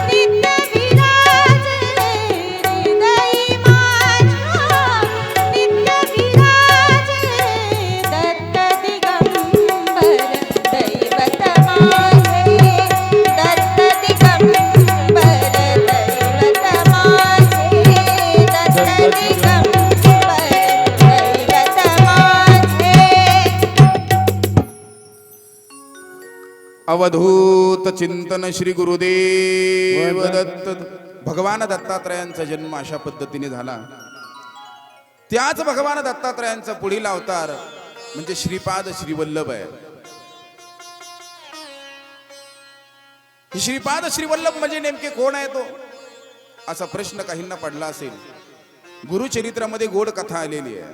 नित्य विराजे, हृदयी माझ्या नित्य विराजे, दत्त दिगंबर दैवत माझे, दत्त दिगंबर दैवत माझे, दत्त दिगंबर दैवत माझे. अवधूत चिंतन श्री गुरुदेव दत्त. भगवान दत्तात्रयांचा जन्म अशा पद्धतीने झाला. त्याच भगवान दत्तात्रयांचा पुढील अवतार म्हणजे श्रीपाद श्रीवल्लभ आहे. हे श्रीपाद श्रीवल्लभ म्हणजे नेमके कोण आहे तो, असा प्रश्न काहींना पडला असेल. गुरुचरित्रामध्ये गोड कथा आलेली आहे.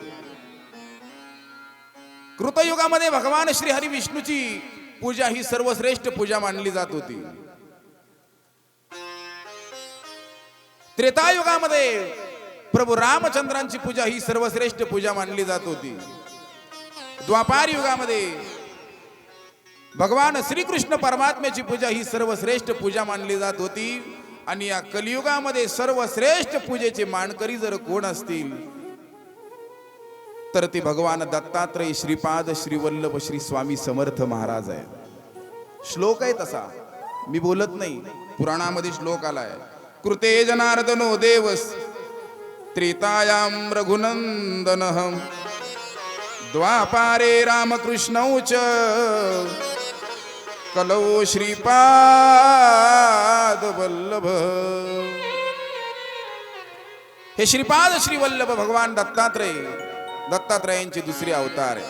कृतयुगामध्ये भगवान श्री हरी विष्णूची पूजा ही सर्वश्रेष्ठ पूजा मानली जात होती. त्रेतायुगामध्ये प्रभू रामचंद्रांची पूजा ही सर्वश्रेष्ठ पूजा मानली जात होती. द्वापार युगामध्ये भगवान श्रीकृष्ण परमात्म्याची पूजा ही सर्वश्रेष्ठ पूजा मानली जात होती. आणि या कलियुगामध्ये सर्वश्रेष्ठ पूजेचे मानकरी जर कोण असतील तर ते भगवान दत्तात्रय श्रीपाद श्रीवल्लभ श्री स्वामी समर्थ महाराज आहे. श्लोक आहे तसा, मी बोलत नाही, पुराणामध्ये श्लोक आलाय. कृते जनार्दनो देवस त्रेतायां रघुनन्दनः द्वापारे रामकृष्णौ च कलौ श्रीपाद वल्लभ. हे श्रीपाद श्री वल्लभ भगवान दत्तात्रयांचे दुसरे अवतार आहे.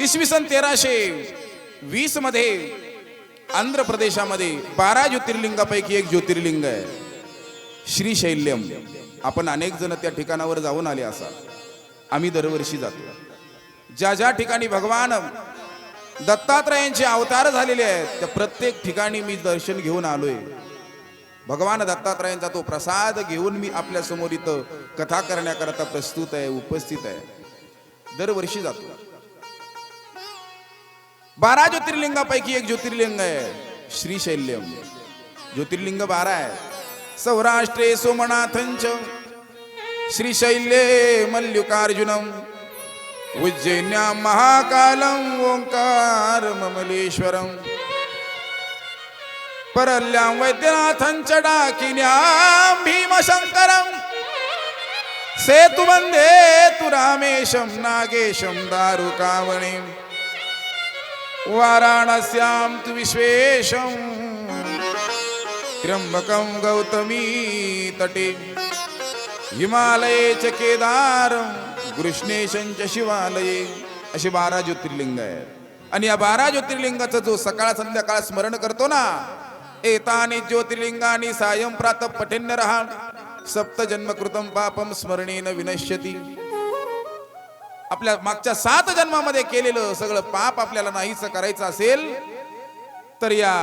इसवी सन 1320 मध्ये आंध्र प्रदेशामध्ये 12 ज्योतिर्लिंगापैकी एक ज्योतिर्लिंग आहे श्रीशैल्यम. आपण अनेक जण त्या ठिकाणावर जाऊन आले असाल. आम्ही दरवर्षी जातो. ज्या ज्या ठिकाणी भगवान दत्तात्रयांचे अवतार झालेले आहेत त्या प्रत्येक ठिकाणी मी दर्शन घेऊन आलोय. भगवान दत्तात्रयांचा तो प्रसाद घेऊन मी आपल्या समोर इथं कथा करण्याकरता प्रस्तुत आहे, उपस्थित आहे. दरवर्षी जातो. 12 ज्योतिर्लिंगापैकी एक ज्योतिर्लिंग आहे श्रीशैल्यम. ज्योतिर्लिंग 12 आहे. सौराष्ट्रे सोमनाथंच श्रीशैल्ये मल्लिकार्जुनम उज्जैन्यां महाकालं ओंकार ममलेश्वरम परल्यां वैद्यनाथंच डाकिन्यां भीमशंकरं सेतुबंधे तु रामेशं नागेशं दारुकावणीं वाराणस्यां तु विश्वेशं त्र्यंबकं गौतमी तटे हिमालये च केदारं कृष्णेशं च शिवालये. अशी 12 ज्योतिर्लिंग आहेत. आणि या 12 ज्योतिर्लिंगाचं जो सकाळ संध्याकाळ स्मरण करतो ना, एतानि ज्योतिर्लिंगानि सायं प्रातः पठेन्नरः सप्त जन्मकृतं पापं स्मरणेन विनश्यति. आपल्या मागच्या 7 जन्मामध्ये केलेलं सगळं पाप आपल्याला नाहीच करायचं असेल तर या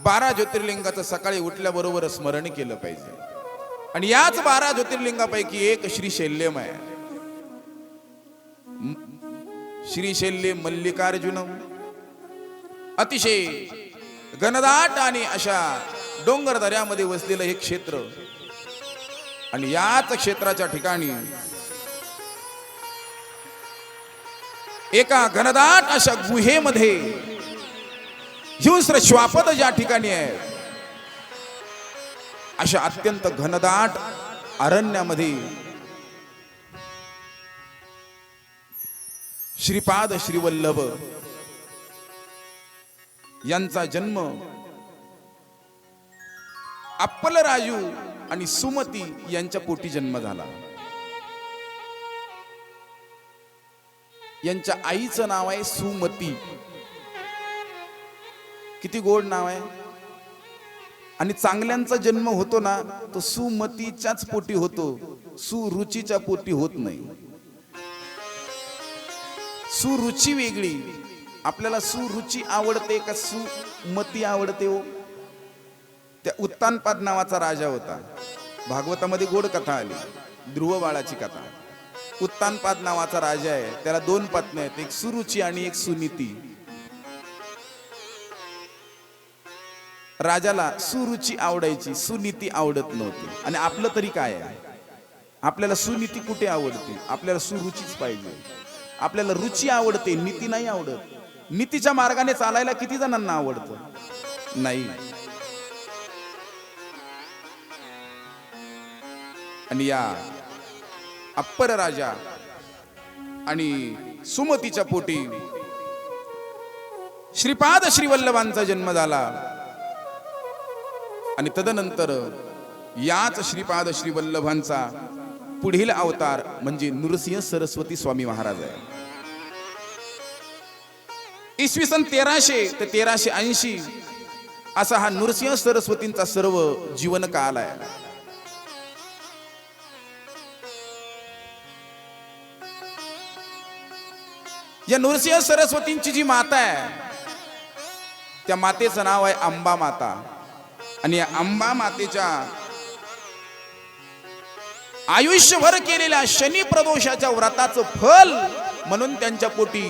12 ज्योतिर्लिंगाचं सकाळी उठल्याबरोबर स्मरण केलं पाहिजे. आणि याच 12 ज्योतिर्लिंगापैकी एक श्रीशैल्यम आहे. श्रीशैल्य मल्लिकार्जुनम अतिशय घनदाट आणि अशा डोंगर दऱ्यामध्ये वसलेलं हे क्षेत्र. आणि याच क्षेत्राच्या ठिकाणी एका घनदाट अशा गुहेमध्ये हिंस्र श्वापद ज्या ठिकाणी आहे अशा अत्यंत घनदाट अरण्यामध्ये श्रीपाद श्रीवल्लभ यांचा जन्म अप्पलराजू आणि सुमती यांच्या पोटी जन्म झाला. यांच्या आईचं नाव आहे सुमती. किती गोड नाव आहे. आणि चांगल्यांचा जन्म होतो ना तो सुमतीच्याच पोटी होतो, सुरुचीच्या पोटी होत नाही. सुरुची वेगळी. आपल्याला सुरुची आवडते का सुमती आवडते हो? त्या उत्तानपाद नावाचा राजा होता. भागवतामध्ये गोड कथा आली, ध्रुव बाळाची कथा. उत्तानपाद नावाचा राजा आहे, त्याला 2 पत्नी आहेत, एक सुरुची आणि एक सुनीती. राजाला सुरुची आवडायची, सुनीती आवडत नव्हती. आणि आपलं तरी काय आहे? आपल्याला सुनीती कुठे आवडते? आपल्याला सुरुचीच पाहिजे. आपल्याला रुची आवडते, नीती नाही आवडत. नीतीच्या मार्गाने चालायला किती जणांना आवडतं? नाही. आणि या अप्पर राजा आणि सुमतीच्या पोटी श्रीपाद श्रीवल्लभांचा जन्म झाला. आणि तदनंतर याच श्रीपाद श्रीवल्लभांचा पुढील अवतार म्हणजे नृसिंह सरस्वती स्वामी महाराज आहे. इसवी सन 1300 ते 1380 असा हा नृसिंह सरस्वतींचा सर्व जीवन काल आहे. या नृसिंह सरस्वतींची जी माता आहे त्या मातेचं नाव आहे अंबा माता. आणि या अंबा मातेच्या आयुष्यभर केलेल्या शनी प्रदोषाच्या व्रताचं फल म्हणून त्यांच्या पोटी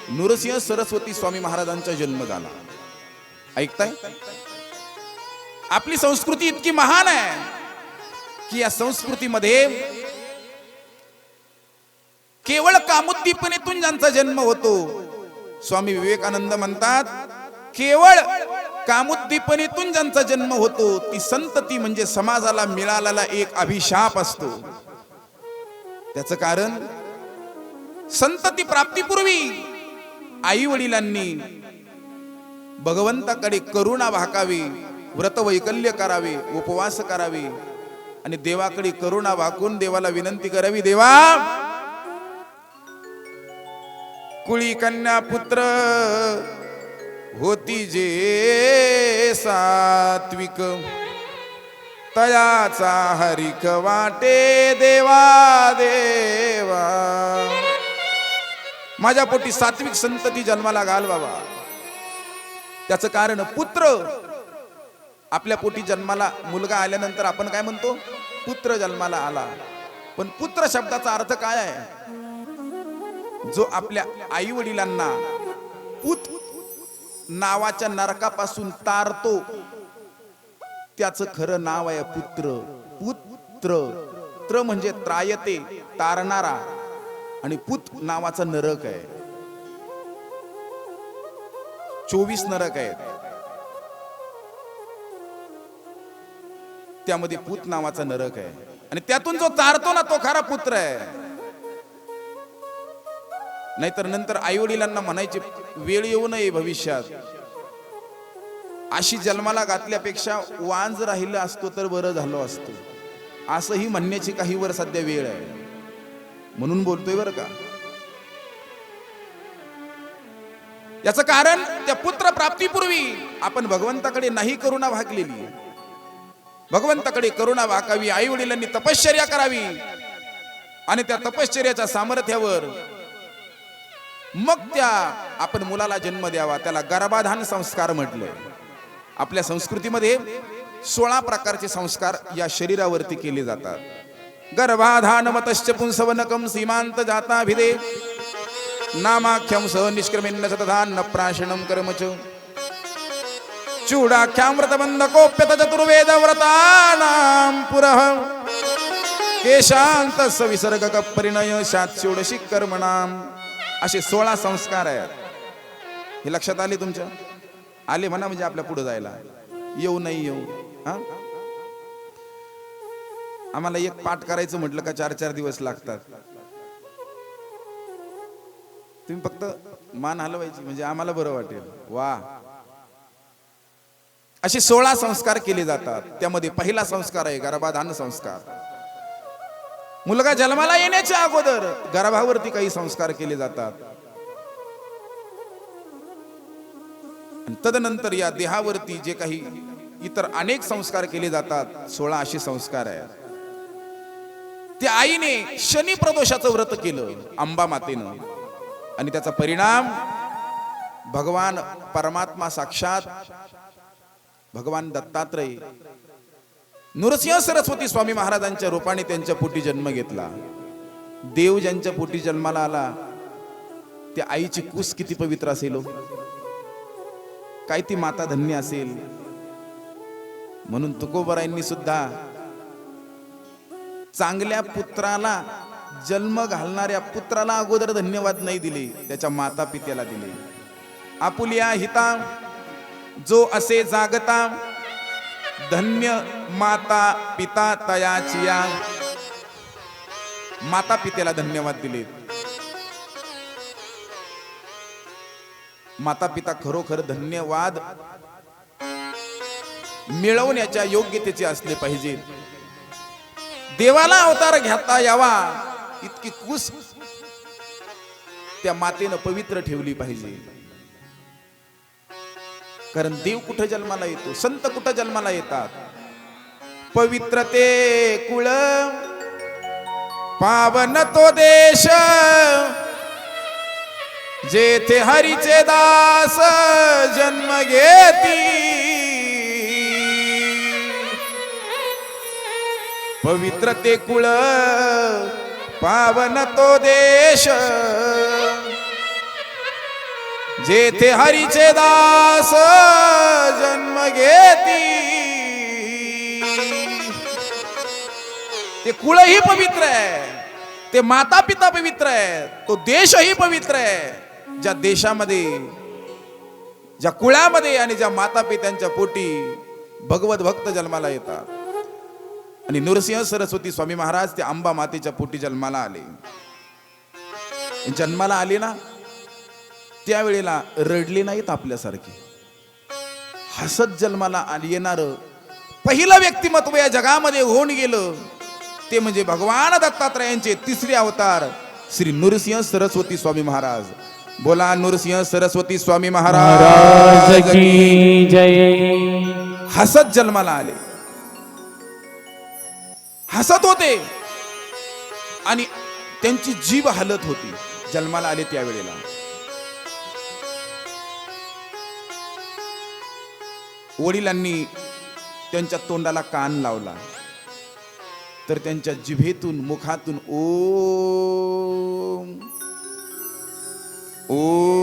नृसिंह सरस्वती स्वामी महाराजांचा जन्म झाला. ऐकताय? आपली संस्कृती इतकी महान आहे की या संस्कृतीमध्ये केवळ कामुद्दीपनेतून ज्यांचा जन्म होतो, स्वामी विवेकानंद म्हणतात केवळ कामोद्दीपनेतून ज्यांचा जन्म होतो ती संतती म्हणजे समाजाला मिळालेला एक अभिशाप असतो. त्याचं कारण संतती प्राप्तीपूर्वी आई वडिलांनी भगवंताकडे करुणा भाकावी, व्रत वैकल्य करावे, उपवास करावे आणि देवाकडे करुणा भाकून देवाला विनंती करावी, देवा कुळी कन्या पुत्र होती जे सात्विक, तयाचा हरिक वाटे देवा देवा. माझ्या पोटी सात्विक संतती जन्माला घाल बाबा. त्याचं कारण पुत्र. आपल्या पोटी जन्माला मुलगा आल्यानंतर आपण काय म्हणतो? पुत्र जन्माला आला. पण पुत्र शब्दाचा अर्थ काय आहे? जो आपल्या आई वडिलांना पुत नावाच्या नरकापासून तारतो त्याचं खरं नाव आहे पुत्र. पुत्र त्र म्हणजे त्रायते, तारणारा, आणि पुत नावाचा नरक आहे. 24 नरक आहेत, त्यामध्ये पुत नावाचा नरक आहे. आणि त्यातून जो तारतो ना तो खरा पुत्र आहे. नाहीतर नंतर आई वडिलांना म्हणायची वेळ येऊ नये भविष्यात, अशी जन्माला घातल्यापेक्षा वांज राहिलं असतो तर बरं झालं असतं, असंही म्हणण्याची काही वर सध्या वेळ आहे. म्हणून बोलतोय बरं का. याचं कारण त्या पुत्र प्राप्तीपूर्वी आपण भगवंताकडे नाही करुणा भागलेली. भगवंताकडे करुणा भाकावी, आई वडिलांनी तपश्चर्या करावी आणि त्या तपश्चर्याच्या सामर्थ्यावर मग त्या आपण मुलाला जन्म द्यावा. त्याला गर्भाधान संस्कार म्हटलंय. आपल्या संस्कृतीमध्ये 16 प्रकारचे संस्कार या शरीरावरती केले जातात. गर्भाधान मतश्च पुंसवनकम सीमांत जाताभिदे नामाख्यम स निष्क्रमेन्न सतधान प्राशनम कर्मच चूडाख्यामृतबंधकोप्यत चतुर्वेद व्रतानां पुरः केशांत विसर्गक परिणय शात्षोडशी कर्मणाम. असे 16 संस्कार आहेत. हे लक्षात आले तुमच्या? आले म्हणा म्हणजे आपल्या पुढे जायला. येऊ नाही येऊ. हा, आम्हाला एक पाठ करायचं म्हटलं का 4-4 दिवस लागतात. तुम्ही फक्त मान हलवायची म्हणजे आम्हाला बरं वाटेल. वा. असे 16 संस्कार केले जातात. त्यामध्ये पहिला संस्कार आहे गर्भाधान संस्कार. मुलगा जन्माला येण्याच्या अगोदर गर्भावरती काही संस्कार केले जातात. तदनंतर या देहावरती जे काही इतर अनेक संस्कार केले जातात. 16 असे संस्कार आहेत. त्या आईने शनी प्रदोषाचं व्रत केलं अंबा मातेनं, आणि त्याचा परिणाम भगवान परमात्मा साक्षात भगवान दत्तात्रय नृसिंह सरस्वती स्वामी महाराजांच्या रूपाने त्यांच्या पोटी जन्म घेतला. देव ज्यांच्या पोटी जन्माला आला त्या आईची कुस किती पवित्र असेल, काय ती माता धन्य असेल. म्हणून तुकोबरायांनी सुद्धा चांगल्या पुत्राला जन्म घालणाऱ्या पुत्राला अगोदर धन्यवाद नाही दिले, त्याच्या माता पित्याला दिले. आपुलिया हिता जो असे जागता धन्य माता पिता तयाचिया. माता पित्याला धन्यवाद दिले. माता पिता खरोखर धन्यवाद मिळवण्याच्या योग्यतेचे असले पाहिजे. देवाला अवतार घेता यावा इतकी कुस त्या मातेनं पवित्र ठेवली पाहिजे. कारण देव कुठे जन्माला येतो, संत कुठे जन्माला येतात. पवित्रते कुळ पावन तो देश जेथे हरीचे दास जन्म घेती. पवित्रते कुळ पावन तो देश जेथे हरीचे दास जन्म घेती. ते कुळही पवित्र आहे, ते माता पिता पवित्र आहे, तो देशही पवित्र आहे. ज्या देशामध्ये ज्या कुळामध्ये आणि ज्या माता पित्यांच्या पोटी भगवत भक्त जन्माला येतात. आणि नृसिंह सरस्वती स्वामी महाराज ते अंबा मातेच्या पोटी जन्माला आले. जन्माला आले ना त्यावेळेला रडले नाहीत आपल्यासारखे, हसत जन्माला येणार पहिलं व्यक्तिमत्व या जगामध्ये होऊन गेलं ते म्हणजे भगवान दत्तात्रयांचे तिसरे अवतार श्री नृसिंह सरस्वती स्वामी महाराज. बोला नृसिंह सरस्वती स्वामी महाराज की जय. हसत जन्माला आले, हसत होते आणि त्यांची जीभ हलत होती जन्माला आले त्यावेळेला. वडिलांनी त्यांच्या तोंडाला कान लावला तर त्यांच्या जिभेतून मुखातून ओम ओम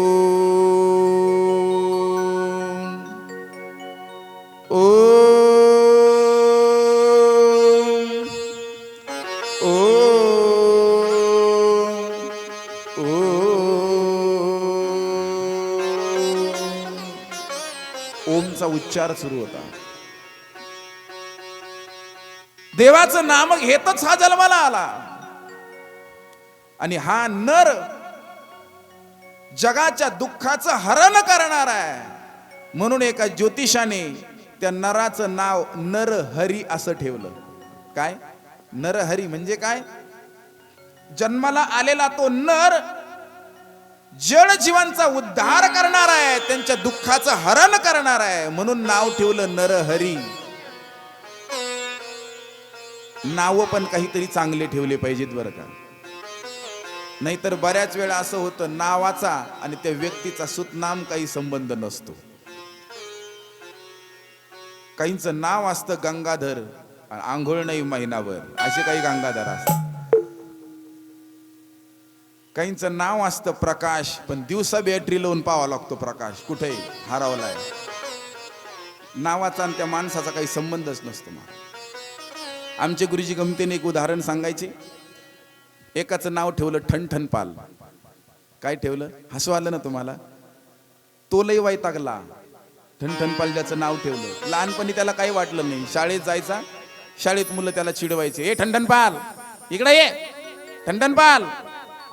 ओमचा उच्चार सुरू होता. देवाचं नाम घेतच हा जन्माला आला. आणि हा नर जगाच्या दुःखाचं हरण करणार आहे म्हणून एका ज्योतिषाने त्या नराचं नाव नरहरी असं ठेवलं. काय नरहरी म्हणजे काय? जन्माला आलेला तो नर जड जीवांचा उद्धार करणार आहे, त्यांच्या दुःखाचं हरण करणार आहे म्हणून नाव ठेवलं नरहरी. नाव पण काहीतरी चांगले ठेवले पाहिजेत बरं का, नाहीतर बऱ्याच वेळा असं होतं नावाचा आणि त्या व्यक्तीचा सुतनाम काही संबंध नसतो. काहींचं नाव असतं गंगाधर, आंघोळ नाही महिनाभर, असे काही गंगाधर असतात. काहींचं नाव असतं प्रकाश, पण दिवसा बॅटरी लावून पाहावा लागतो प्रकाश कुठे हरवलाय. नावाचा आणि त्या माणसाचा काही संबंधच नसतो. आमचे गुरुजी गमतीने एक उदाहरण सांगायचे. एकाचं नाव ठेवलं ठणठणपाल. काय ठेवलं? हसू आलं ना तुम्हाला? तो लय वैतागला. ठणठणपाल ज्याचं नाव ठेवलं, लहानपणी त्याला काही वाटलं नाही. शाळेत जायचा, शाळेत मुलं त्याला चिडवायचे, ए ठणठणपाल इकडे ये, ठणठणपाल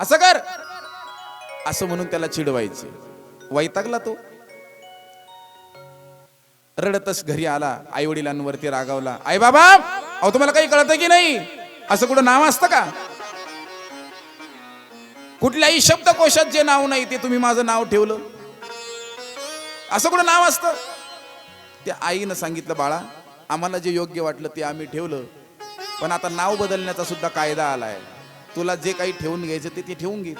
असं कर, असं म्हणून त्याला चिडवायचे. वैतागला तो, रडतच घरी आला. आई वडिलांवरती रागावला. आई बाबा अहो तुम्हाला काही कळतं की नाही? असं कुठं नाव असतं का? कुठल्याही शब्दकोशात जे नाव नाही ते तुम्ही माझं नाव ठेवलं, असं कुठं नाव असतं? त्या आईनं सांगितलं, बाळा आम्हाला जे योग्य वाटलं ते आम्ही ठेवलं, पण आता नाव बदलण्याचा सुद्धा कायदा आलाय. तुला जे काही ठेवून घ्यायचं ते ठेवून घे.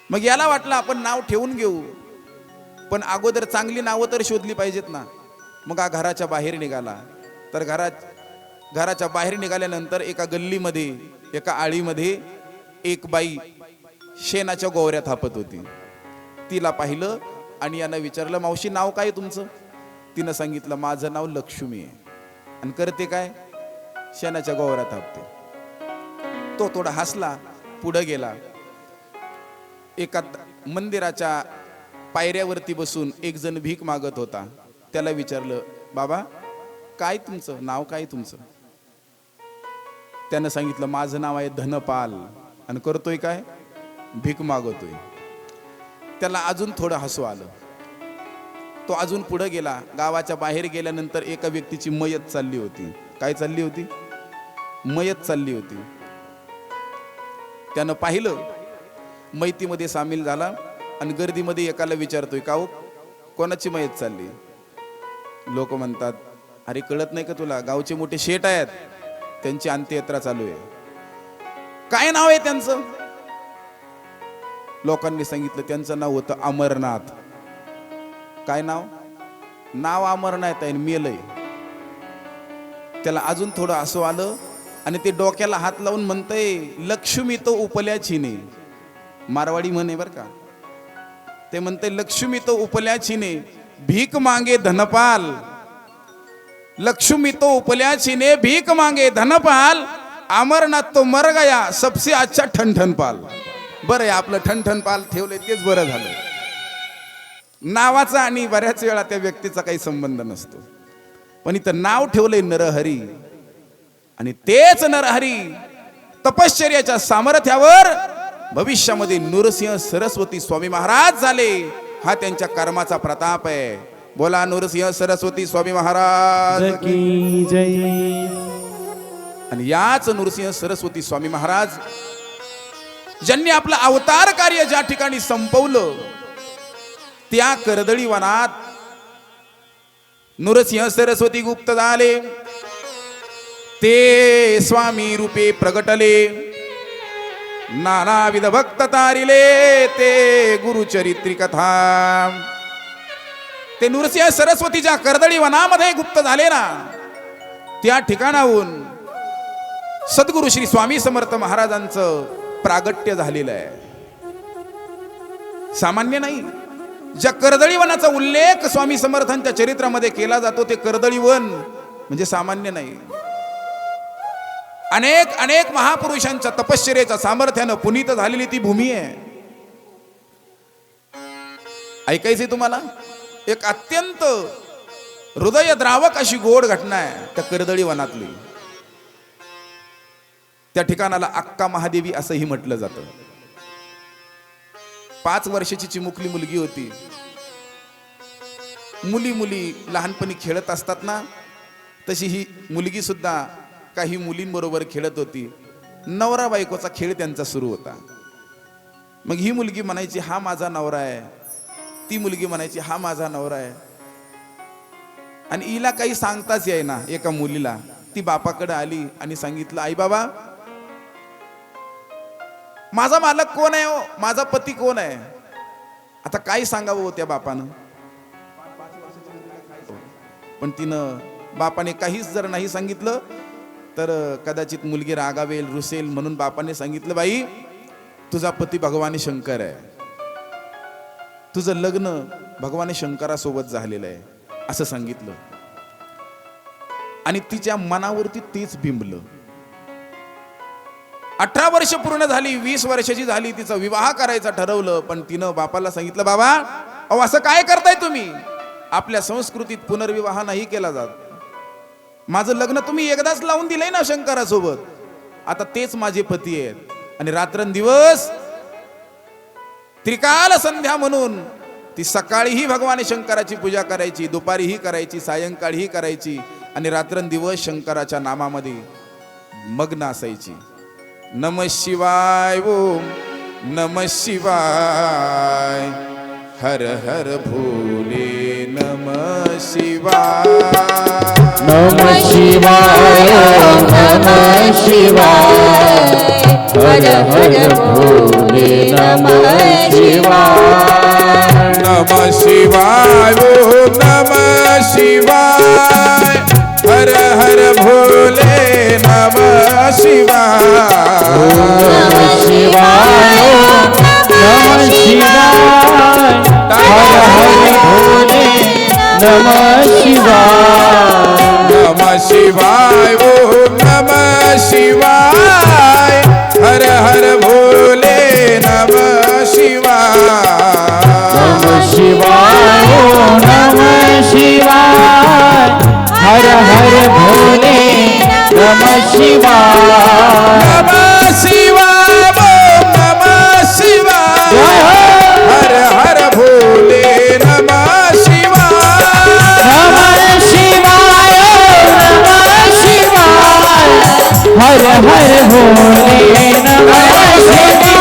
मग याला वाटलं आपण नाव ठेवून घेऊ, पण अगोदर चांगली नावं तर शोधली पाहिजेत ना. मग हा घराच्या बाहेर निघाला. तर घराच्या बाहेर निघाल्यानंतर एका गल्लीमध्ये, एका आळीमध्ये एक बाई शेणाच्या गोवऱ्या थापत होती. तिला पाहिलं आणि यानं विचारलं, मावशी नाव काय तुमचं? तिनं सांगितलं, माझं नाव लक्ष्मी आहे. आणि करते काय? शेणाच्या गोवऱ्या थापते. तो थोडा हसला, पुढे गेला. एका मंदिराच्या पायऱ्यावरती बसून एक जण भीक मागत होता. त्याला विचारलं, बाबा काय तुमचं नाव, काय तुमचं? त्यानं सांगितलं, माझं नाव आहे धनपाल. आणि करतोय काय? भीक मागतोय. त्याला अजून थोडं हसू आलं. तो अजून पुढे गेला. गावाच्या बाहेर गेल्यानंतर एका व्यक्तीची मयत चालली होती. काय चालली होती? मयत चालली होती. त्यानं पाहिलं, मैतीमध्ये सामील झाला आणि गर्दीमध्ये एकाला विचारतोय, का हो कोणाची मयत चालली? लोक म्हणतात, अरे कळत नाही का तुला? गावचे मोठे शेठ आहेत, त्यांची अंत्ययात्रा चालू आहे. काय नाव आहे त्यांचं? लोकांनी सांगितलं, त्यांचं नाव होतं अमरनाथ. काय नाव? नाव अमरनाथ आहे, मेलय. त्याला अजून थोडं हसू आलं आणि ते डोक्याला हात लावून म्हणतंय, लक्ष्मी तो उपल्याची ने. मारवाडी म्हणे बर का. ते म्हणते, लक्ष्मी तो उपल्याची ने, भीक मांगे धनपाल. लक्ष्मी तो उपल्याची ने, भीक मांगे धनपाल. अमरनाथ तो मर गया, सबसे अच्छा ठणठणपाल. बरं आहे आपलं ठणठणपाल ठेवले तेच बरं झालं. नावाचा आणि बऱ्याच वेळा त्या व्यक्तीचा काही संबंध नसतो, पण इथं नाव ठेवलंय नरहरी, आणि तेच नरहरी तपश्चर्याच्या सामर्थ्यावर भविष्यामध्ये नृसिंह सरस्वती स्वामी महाराज झाले. हा त्यांच्या कर्माचा प्रताप आहे. बोला नृसिंह सरस्वती स्वामी महाराज की जय. आणि याच नृसिंह सरस्वती स्वामी महाराज ज्यांनी आपलं अवतार कार्य ज्या ठिकाणी संपवलं त्या कर्दळी वनात नृसिंह सरस्वती गुप्त झाले. ते स्वामी रूपे प्रगटले, नानाविध भक्त तारिले ते गुरुचरित्री कथा. ते नृसिंह सरस्वतीच्या कर्दळी वनामध्ये गुप्त झाले ना, त्या ठिकाणाहून सद्गुरु श्री स्वामी समर्थ महाराजांचं प्रागट्य झालेलं आहे. सामान्य नाही. ज्या कर्दळी वनाचा उल्लेख स्वामी समर्थांच्या चरित्रामध्ये केला जातो ते कर्दळी वन म्हणजे सामान्य नाही. अनेक अनेक महापुरुषांच्या तपश्चर्याच्या सामर्थ्यानं पुनीत झालेली ती भूमी आहे. ऐकायची तुम्हाला एक अत्यंत हृदयद्रावक अशी गोड घटना आहे त्या कर्दळी वनातली. त्या ठिकाणाला अक्का महादेवी असंही म्हटलं जातं. 5 वर्षाची चिमुकली मुलगी होती. मुली लहानपणी खेळत असतात ना, तशी ही मुलगी सुद्धा काही मुलींबरोबर खेळत होती. नवरा बायकोचा खेळ त्यांचा सुरू होता. मग ही मुलगी म्हणायची हा माझा नवरा आहे, ती मुलगी म्हणायची हा माझा नवरा आहे. आणि हिला काही सांगताच येईना. एका मुलीला ती बापाकडे आली आणि सांगितलं, आई बाबा माझा मालक कोण आहे हो, माझा पती कोण आहे. आता काय सांगावं हो त्या बापानं. पण तिनं बापाने काहीच जर नाही सांगितलं तर कदाचित मुलगी रागावेल रुसेल, म्हणून बापाने सांगितलं बाई तुझा पती भगवान शंकर आहे, तुझं लग्न भगवान शंकरासोबत झालेलं आहे असं सांगितलं. आणि तिच्या मनावरती तेच बिंबलं. 18 वर्ष पूर्ण झाली, 20 वर्षाची झाली, तिचा विवाह करायचा ठरवलं. पण तिनं बापाला सांगितलं बाबा अहो असं काय करताय तुम्ही, आपल्या संस्कृतीत पुनर्विवाह नाही केला जात. माझं लग्न तुम्ही एकदाच लावून दिलंय ना शंकरासोबत, आता तेच माझे पती आहेत. आणि रात्रंदिवस त्रिकाल संध्या म्हणून ती सकाळीही भगवान शंकराची पूजा करायची, दुपारीही करायची, सायंकाळीही करायची, आणि रात्रंदिवस शंकराच्या नामामध्ये मग्न असायची. नमः शिवाय ओम नमः शिवाय, हर हर भोले नमः शिवाय. नमः शिवाय नमः शिवाय, हर हर भोले नमः शिवाय. नमः शिवाय ओम नमः शिवाय, हर हर भोले नमः शिवाय. नमः शिवाय नमः शिवाय, हर हर भोले नमः शिवाय. नमः शिवाय ओम नमः शिवाय, हर हर भोले नमः शिवाय. नमः शिवाय नमः शिवाय, हर हर भोले नमः शिवाय. नमः शिवाय ओम नमः शिवाय, हर हर भोले नमः शिवाय. नमः शिवाय नमः शिवाय, हर हर भोले नमः शिवाय.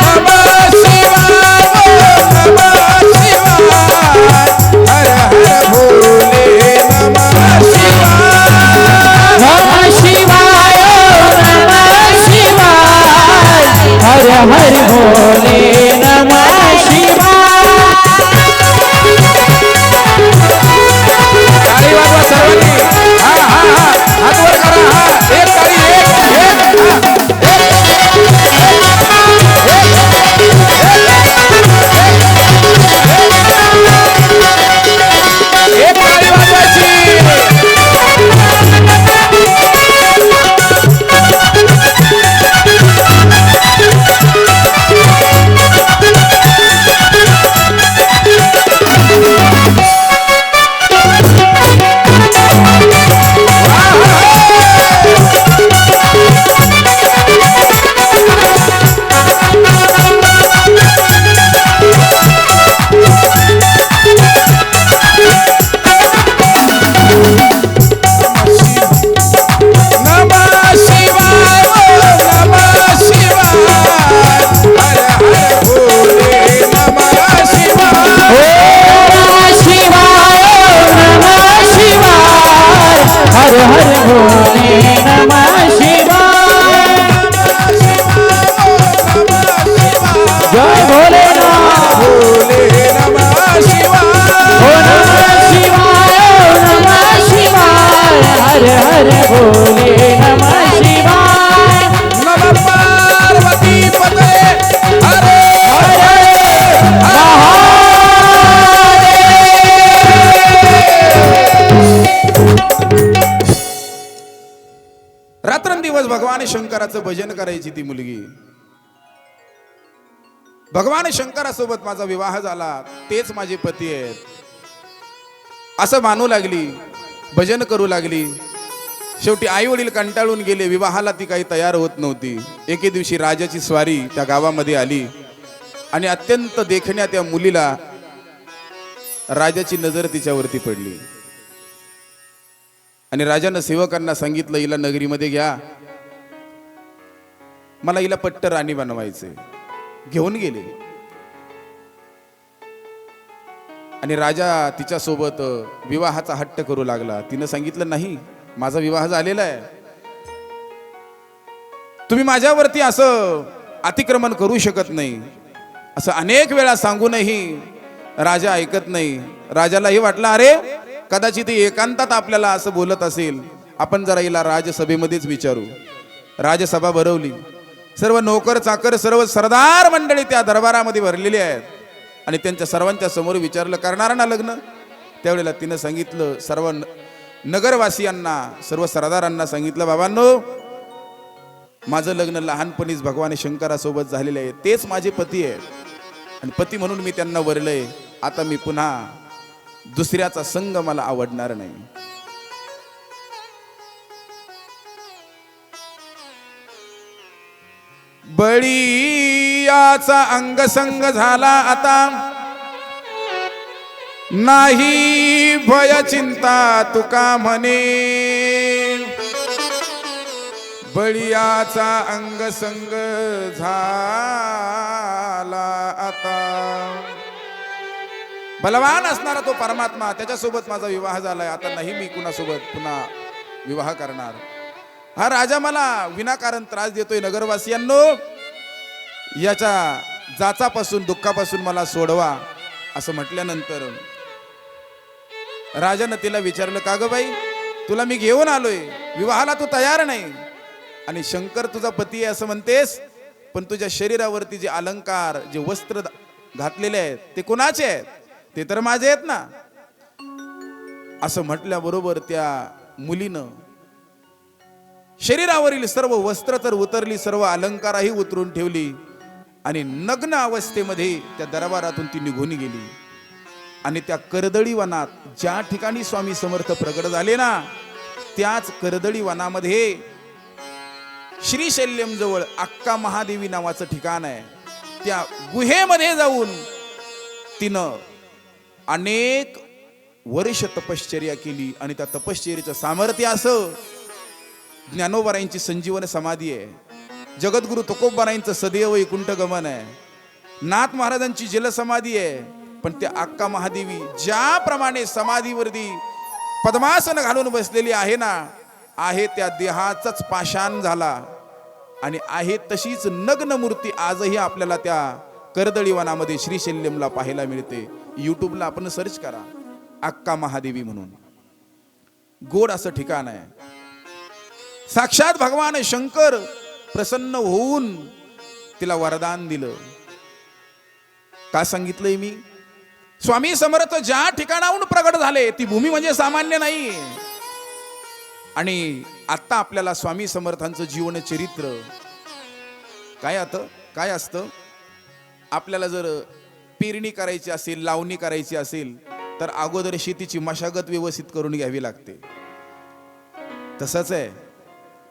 नमः शिवाय ओम नमः शिवाय, हर हर भोले नमः शिवाय. नमः शिवाय भगवान शंकराचं भजन करायची ती मुलगी. भगवान शंकरासोबत माझा विवाह झाला, तेच माझे पती आहेत असं मानू लागली, भजन करू लागली. शेवटी आई वडील कंटाळून गेले, विवाहाला ती काही तयार होत नव्हती. एके दिवशी राजाची स्वारी त्या गावामध्ये आली आणि अत्यंत देखण्या त्या मुलीला राजाची नजर तिच्यावरती पडली. आणि राजानं सेवकांना सांगितलं, हिला नगरीमध्ये घ्या, मला हिला पट्ट राणी बनवायचे. घेऊन गेले आणि राजा तिच्या सोबत विवाहाचा हट्ट करू लागला. तिनं सांगितलं, नाही, माझा विवाह झालेला आहे, तुम्ही माझ्यावरती असं अतिक्रमण करू शकत नाही. असं अनेक वेळा सांगूनही राजा ऐकत नाही. राजालाही वाटलं, अरे कदाचित एकांतात आपल्याला असं बोलत असेल, आपण जरा हिला राजसभेमध्येच विचारू. राजसभा भरवली. सर्व नोकर चाकर सर्व सरदार मंडळी त्या दरबारामध्ये भरलेली आहेत आणि त्यांच्या सर्वांच्या समोर विचारलं, करणार ना लग्न? त्यावेळेला तिनं सांगितलं, सर्व नगरवासियांना, सर्व सरदारांना सांगितलं, बाबांनो, माझं लग्न लहानपणीच भगवान शंकरासोबत झालेलं आहे, तेच माझे पती आहेत आणि पती म्हणून मी त्यांना वरलंय. आता मी पुन्हा दुसऱ्याचा संग मला आवडणार नाही. बळीयाचा अंगसंग झाला आता, नाही भय चिंता तुका म्हणे. बळीयाचा अंगसंग झाला आता. बलवान असणारा तो परमात्मा, त्याच्यासोबत माझा विवाह झालाय, आता नाही मी कुणासोबत पुन्हा विवाह करणार. हा राजा मला विनाकारण त्रास देतोय. नगरवासियांनो, याच्या जाचापासून दुःखापासून मला सोडवा असं म्हटल्यानंतर राजानं तिला विचारलं, का ग बाई, तुला मी घेऊन आलोय, विवाहाला तू तयार नाही आणि शंकर तुझा पती आहे असं म्हणतेस, पण तुझ्या शरीरावरती जे अलंकार, जे वस्त्र घातलेले आहेत ते कोणाचे आहेत? ते तर माझे आहेत ना. असं म्हटल्याबरोबर त्या मुलीनं शरीरावरील सर्व वस्त्र तर उतरली, सर्व अलंकारही उतरून ठेवली आणि नग्न अवस्थेमध्ये त्या दरबारातून ती निघून गेली. आणि त्या कर्दळी वनात, ज्या ठिकाणी स्वामी समर्थ प्रगट झाले ना, त्याच कर्दळी वनामध्ये श्रीशैल्यम जवळ अक्का महादेवी नावाचं ठिकाण आहे. त्या गुहेमध्ये जाऊन तिनं अनेक वर्ष तपश्चर्या केली आणि त्या तपश्चर्याचं सामर्थ्य असं, ज्ञानोबारायांची संजीवन समाधी आहे, जगद्गुरु तुकोबारायांचं सदैव वैकुंठ गमन आहे, नाथ महाराजांची जलसमाधी आहे. पण त्या अक्का महादेवी ज्याप्रमाणे समाधीवरती पद्मासन घालून बसलेली आहे ना, आहे त्या देहाचाच पाषाण झाला आणि आहे तशीच नग्न मूर्ती आजही आपल्याला त्या कर्दळी वनामध्ये श्रीशैल्यमला पाहायला मिळते. युट्यूबला आपण सर्च करा, अक्का महादेवी म्हणून. गोड असं ठिकाण आहे. साक्षात भगवान शंकर प्रसन्न होऊन तिला वरदान दिलं. का सांगितलंय मी? स्वामी समर्थ ज्या ठिकाणाहून प्रगट झाले, ती भूमी म्हणजे सामान्य नाही. आणि आता आपल्याला स्वामी समर्थांचं जीवन चरित्र काय असतं? आपल्याला जर पेरणी करायची असेल, लावणी करायची असेल, तर अगोदर शेतीची मशागत व्यवस्थित करून घ्यावी लागते. तसंच आहे,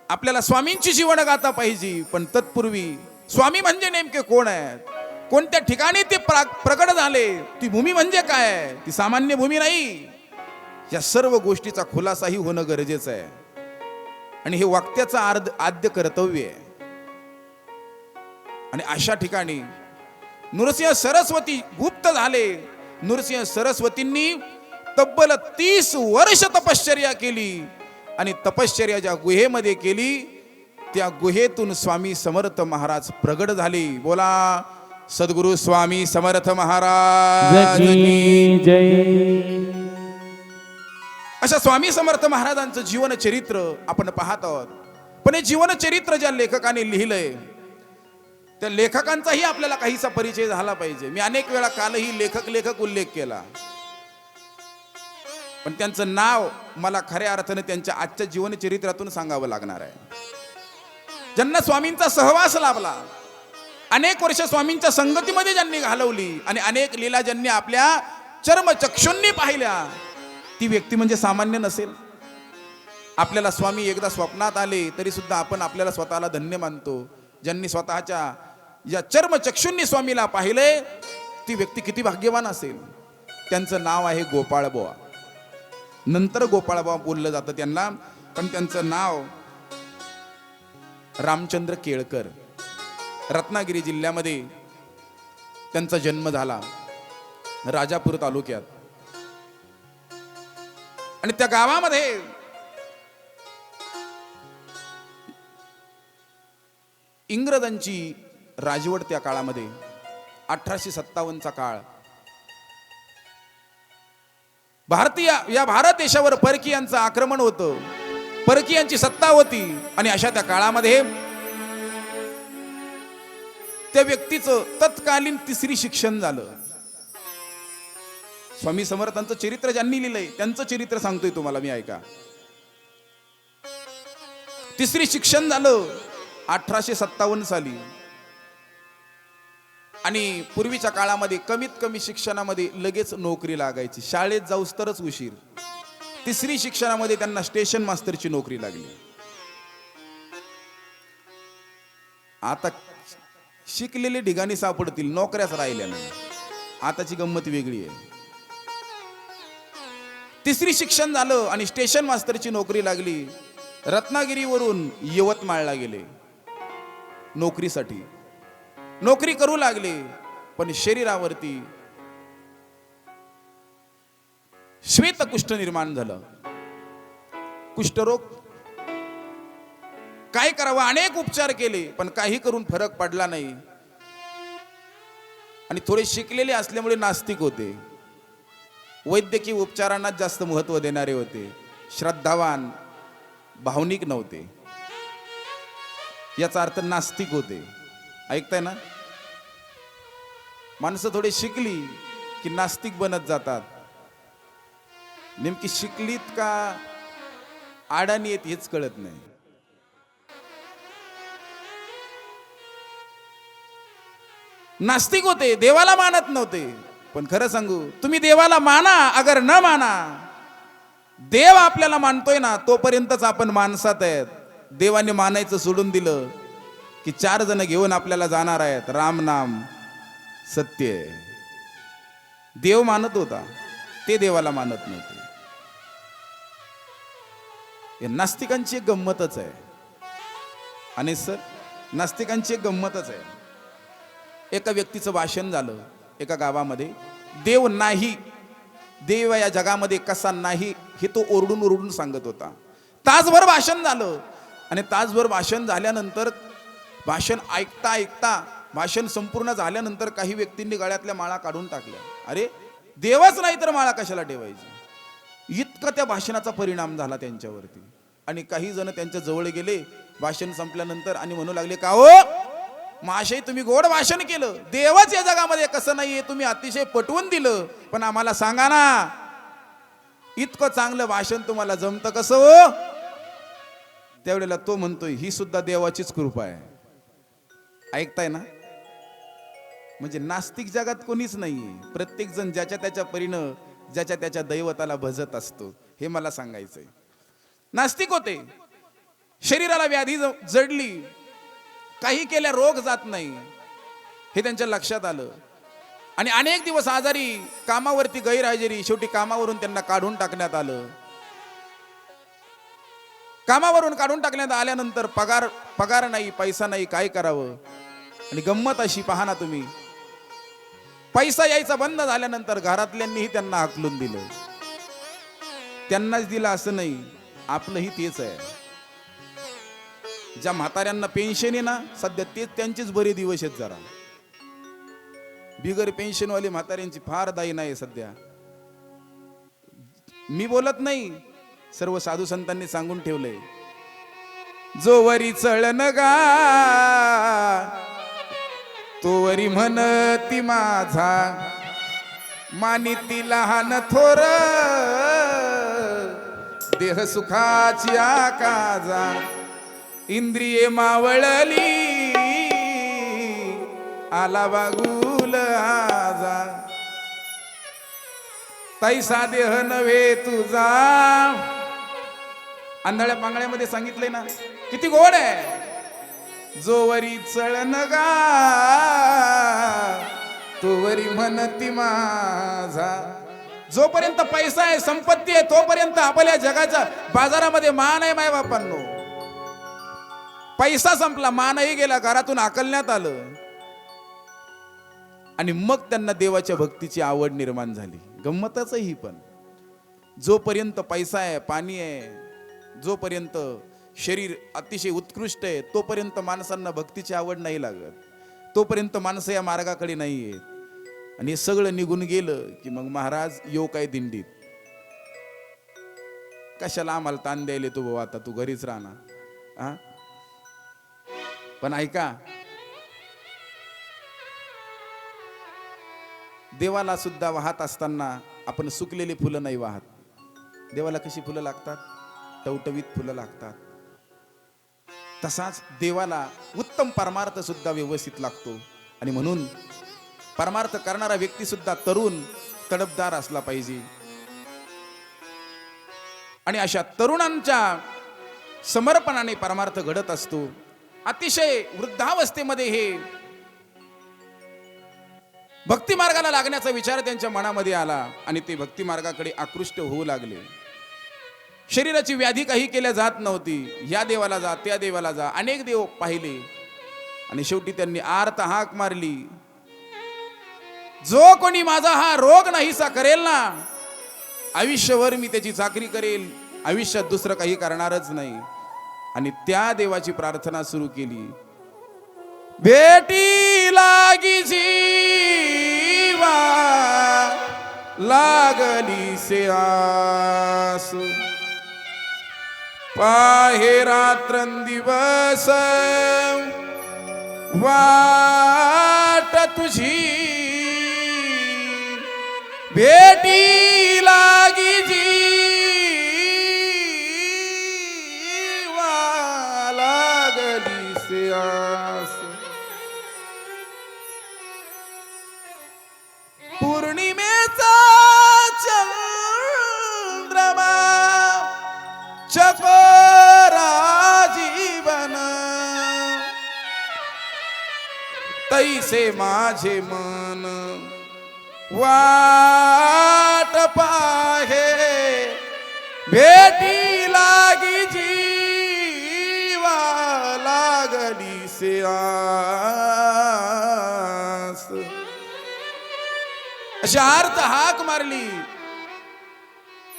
आपल्याला स्वामींची जीवन गाथा पाहिजे, पण तत्पूर्वी स्वामी म्हणजे नेमके कोण आहेत, कोणत्या ठिकाणी ते प्रगट झाले, ती भूमी म्हणजे काय, ती सामान्य भूमी नाही. या सर्व गोष्टीचा खुलासाही होणं गरजेचं आहे आणि हे वाक्याचं आद्य कर्तव्य आहे. आणि अशा ठिकाणी नृसिंह सरस्वती गुप्त झाले. नृसिंह सरस्वतींनी तब्बल 30 वर्ष तपश्चर्या केली आणि तपश्चर्या ज्या गुहेमध्ये केली, त्या गुहेतून स्वामी समर्थ महाराज प्रगट झाले. बोला सद्गुरु स्वामी समर्थ महाराज की जय. अशा स्वामी समर्थ महाराजांचं जीवन चरित्र आपण पाहत आहोत. पण हे जीवन चरित्र ज्या लेखकाने लिहिलंय, त्या लेखकांचाही आपल्याला काहीसा परिचय झाला पाहिजे. मी अनेक वेळा कालही लेखक उल्लेख केला, पण त्यांचं नाव मला खऱ्या अर्थाने त्यांच्या आजच्या जीवन चरित्रातून सांगावं लागणार आहे. ज्यांना स्वामींचा सहवास लाभला, अनेक वर्ष स्वामींच्या संगतीमध्ये ज्यांनी घालवली आणि अनेक लीला ज्यांनी आपल्या चर्मचक्षुंनी पाहिल्या, ती व्यक्ती म्हणजे सामान्य नसेल. आपल्याला स्वामी एकदा स्वप्नात आले तरी सुद्धा आपण आपल्याला स्वतःला धन्य मानतो. ज्यांनी स्वतःच्या या चर्मचक्षुंनी स्वामीला पाहिले, ती व्यक्ती किती भाग्यवान असेल. त्यांचं नाव आहे गोपाळबुवा. नंतर गोपाळबुवा बोललं जातं त्यांना, पण त्यांचं नाव रामचंद्र केळकर. रत्नागिरी जिल्ह्यामध्ये त्यांचा जन्म झाला, राजापूर तालुक्यात. आणि त्या गावामध्ये इंग्रजांची राजवट त्या काळामध्ये 1857चा काळ. भारत देशावर परकीयांचं आक्रमण होतं, परकीयांची सत्ता होती. आणि अशा त्या काळामध्ये त्या व्यक्तीचं तत्कालीन तिसरी शिक्षण झालं. स्वामी समर्थांचं चरित्र ज्यांनी लिहिलंय त्यांचं चरित्र सांगतोय तुम्हाला मी, ऐका. तिसरी शिक्षण झालं 1857 साली. आणि पूर्वीच्या काळामध्ये कमीत कमी शिक्षणामध्ये लगेच नोकरी लागायची, शाळेत जाऊस तरच उशीर. तिसरी शिक्षणामध्ये त्यांना स्टेशन मास्टरची नोकरी लागली. आता शिकलेले ठिकाणी सापडतील, नोकऱ्याच राहिल्या नाही. आताची गंमत वेगळी आहे. तिसरी शिक्षण झालं आणि स्टेशन मास्टरची नोकरी लागली. रत्नागिरीवरून यवतमाळला गेले नोकरीसाठी. नोकरी करू लागले, पण शरीरावरती श्वेतकुष्ठ निर्माण झालं, कुष्ठरोग. काय करावं, अनेक उपचार केले, पण काही करून फरक पडला नाही. आणि थोडे शिकलेले असल्यामुळे नास्तिक होते, वैद्यकीय उपचारांना जास्त महत्व देणारे होते, श्रद्धावान, भावनिक नव्हते. याचा अर्थ नास्तिक होते. ऐकताय ना? माणसं थोडी शिकली की नास्तिक बनत जातात. नेमकी शिकलीत का आडाणी येत हेच कळत नाही. नास्तिक होते, देवाला मानत नव्हते. पण खरं सांगू, तुम्ही देवाला माना अगर न माना, देव आपल्याला मानतोय ना तोपर्यंतच आपण माणसात आहेत. देवाने मानायचं सोडून दिलं की 4 जण घेऊन आपल्याला जाणार आहेत. राम नाम सत्य आहे. देव मानत होता, ते देवाला मानत नव्हते. हे नास्तिकांची एक गंमतच आहे. आणि सर, नास्तिकांची एक गंमतच आहे. एका व्यक्तीचं भाषण झालं एका गावामध्ये. देव नाही, देव या जगामध्ये कसा नाही हे तो ओरडून ओरडून सांगत होता. तासभर भाषण झालं. आणि तासभर भाषण झाल्यानंतर, भाषण ऐकता ऐकता भाषण संपूर्ण झाल्यानंतर काही व्यक्तींनी गळ्यातल्या माळा काढून टाकल्या. अरे, देवच नाही तर माळा कशाला ठेवायची? इतका त्या भाषणाचा परिणाम झाला त्यांच्यावरती. आणि काही जण त्यांच्या जवळ गेले भाषण संपल्यानंतर आणि म्हणू लागले, का हो महाशय, तुम्ही गोड भाषण केलं, देवच या जगामध्ये कसं नाहीये तुम्ही अतिशय पटवून दिलं, पण आम्हाला सांगा ना, इतकं चांगलं भाषण तुम्हाला जमतं कसं हो? त्यावेळेला तो म्हणतोय, ही सुद्धा देवाचीच कृपा आहे. ऐकताय ना? म्हणजे नास्तिक जगात कोणीच नाहीये. प्रत्येक जण ज्याच्या त्याच्या परीनं ज्याच्या त्याच्या दैवताला भजत असतो. हे मला सांगायचंय. नास्तिक होते, शरीराला व्याधी जडली, काही केल्या रोग जात नाही, हे त्यांच्या लक्षात आलं. आणि अनेक दिवस आजारी, कामावरती गैरहजेरी, शेवटी कामावरून त्यांना काढून टाकण्यात आलं. कामावरून काढून टाकण्यात आल्यानंतर पगार नाही, पैसा नाही, काय करावं? आणि गंमत अशी, पहा ना तुम्ही, पैसा यायचा बंद झाल्यानंतर घरातल्यांनीही त्यांना हाकलून दिलं. त्यांनाच दिलं असं नाही, आपलंही तेच आहे. ज्या म्हाताऱ्यांना पेन्शन आहे ना सध्या, तेच त्यांचेच बरे दिवस आहेत. जरा बिगर पेन्शनवाली म्हाताऱ्यांची फार दाई नाही सध्या. मी बोलत नाही, सर्व साधू संतांनी सांगून ठेवलंय. जोवरी चळन गा तोवरी म्हणती माझा, मानिती लहान थोर, देह सुखाची आकाजा. इंद्रिये मावळली आला बागुल आजा तैसा देह नव्हे तुझा. आंधळ्या पांगळ्यामध्ये सांगितलंय ना किती गोड आहे. जोवरी चळन गा तोवरी म्हणती माझा. जोपर्यंत पैसा आहे संपत्ती आहे तोपर्यंत आपल्या जगाच्या बाजारामध्ये मान आहे. माय बापांनो पैसा संपला मानही गेला घरातून हाकलण्यात आलं आणि मग त्यांना देवाच्या भक्तीची आवड निर्माण झाली. गंमतच ही पण जोपर्यंत पैसा आहे पाणी आहे जोपर्यंत शरीर अतिशय उत्कृष्ट आहे तोपर्यंत माणसांना भक्तीची आवड नाही लागत. तोपर्यंत माणसं या मार्गाकडे नाही येत आणि हे सगळं निघून गेलं की मग महाराज येऊ काय दिंडीत. कशाला आम्हाला ताण द्यायले तू भाऊ आता तू घरीच राहणार हा. पण ऐका देवाला सुद्धा वाहत असताना आपण सुकलेली फुलं नाही वाहत. देवाला कशी फुलं लागतात टवटवीत फुलं लागतात. तसाच देवाला उत्तम परमार्थ सुद्धा व्यवस्थित लागतो आणि म्हणून परमार्थ करणारा व्यक्ती सुद्धा तरुण तडफदार असला पाहिजे. आणि अशा तरुणांच्या समर्पणाने परमार्थ घडत असतो. अतिशय वृद्धावस्थेमध्ये हे भक्ती मार्गाला लागण्याचा विचार त्यांच्या मनामध्ये आला आणि ते भक्ती मार्गाकडे आकृष्ट होऊ लागले. शरीराची व्याधी काही केल्या जात नव्हती. या देवाला जा त्या देवाला जा अनेक देव पाहिले आणि शेवटी त्यांनी आर्त हाक मारली जो कोणी माझा हा रोग नाहीसा करेल ना आयुष्यभर मी त्याची चाकरी करेल आयुष्यात दुसरं काही करणारच नाही. आणि त्या देवाची प्रार्थना सुरू केली. भेटी लागी जीवा लागली से आस पाहे रात्रंदिवस वाट तुझी भेटी लागी जीवा लागली से आस. पौर्णिमेचा चंद्रमा चकोरा जीवन तैसे माझे मन वाट पाहे भेटी लागी जीवा लागली से आस. अशी आर्त हाक मारली.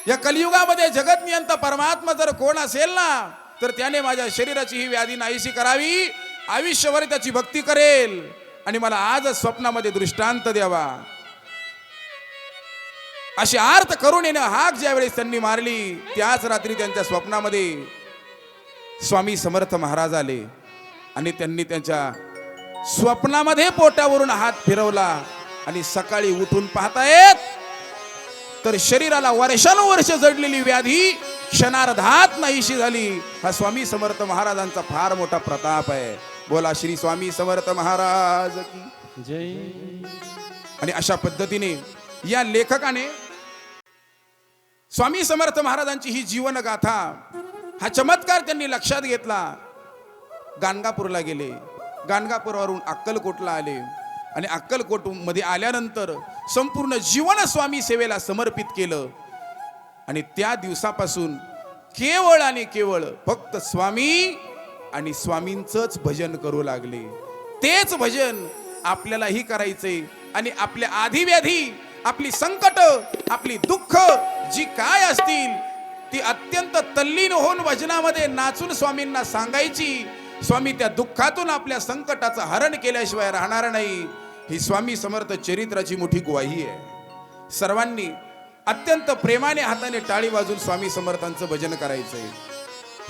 या कलियुगामध्ये जगत नियंता परमात्मा जर कोण असेल ना तर त्याने माझ्या शरीराची ही व्याधी नाहीशी करावी आयुष्यभर त्याची भक्ती करेल आणि मला आज स्वप्नामध्ये दृष्टांत द्यावा. अशी आर्त करून येणं हाक ज्यावेळेस त्यांनी मारली त्याच रात्री त्यांच्या स्वप्नामध्ये स्वामी समर्थ महाराज आले आणि त्यांनी त्यांच्या स्वप्नामध्ये पोटावरून हात फिरवला आणि सकाळी उठून पाहतायत तर शरीराला वर्षानुवर्ष जडलेली व्याधी क्षणार्धात नाहीशी झाली. हा स्वामी समर्थ महाराजांचा फार मोठा प्रताप आहे. बोला श्री स्वामी समर्थ महाराज की जय. आणि अशा पद्धतीने या लेखकाने स्वामी समर्थ महाराजांची ही जीवन गाथा हा चमत्कार त्यांनी लक्षात घेतला. गाणगापूरला गेले. गाणगापूरवरून अक्कलकोटला आले आणि अक्कलकोट मध्ये आल्यानंतर संपूर्ण जीवन स्वामी सेवेला समर्पित केलं आणि त्या दिवसापासून केवळ आणि केवळ फक्त स्वामी आणि स्वामींचंच भजन करू लागले. तेच भजन आपल्यालाही करायचंय आणि आपल्या आधिव्याधी आपली संकट आपली दुःख जी काय असतील ती अत्यंत तल्लीन होऊन भजनामध्ये नाचून स्वामींना सांगायची. स्वामी त्या दुःखातून आपल्या संकटाचं हरण केल्याशिवाय राहणार नाही. ही स्वामी समर्थ चरित्राची मोठी ग्वाही आहे. सर्वांनी अत्यंत प्रेमाने हाताने टाळी वाजून स्वामी समर्थांचं भजन करायचंय.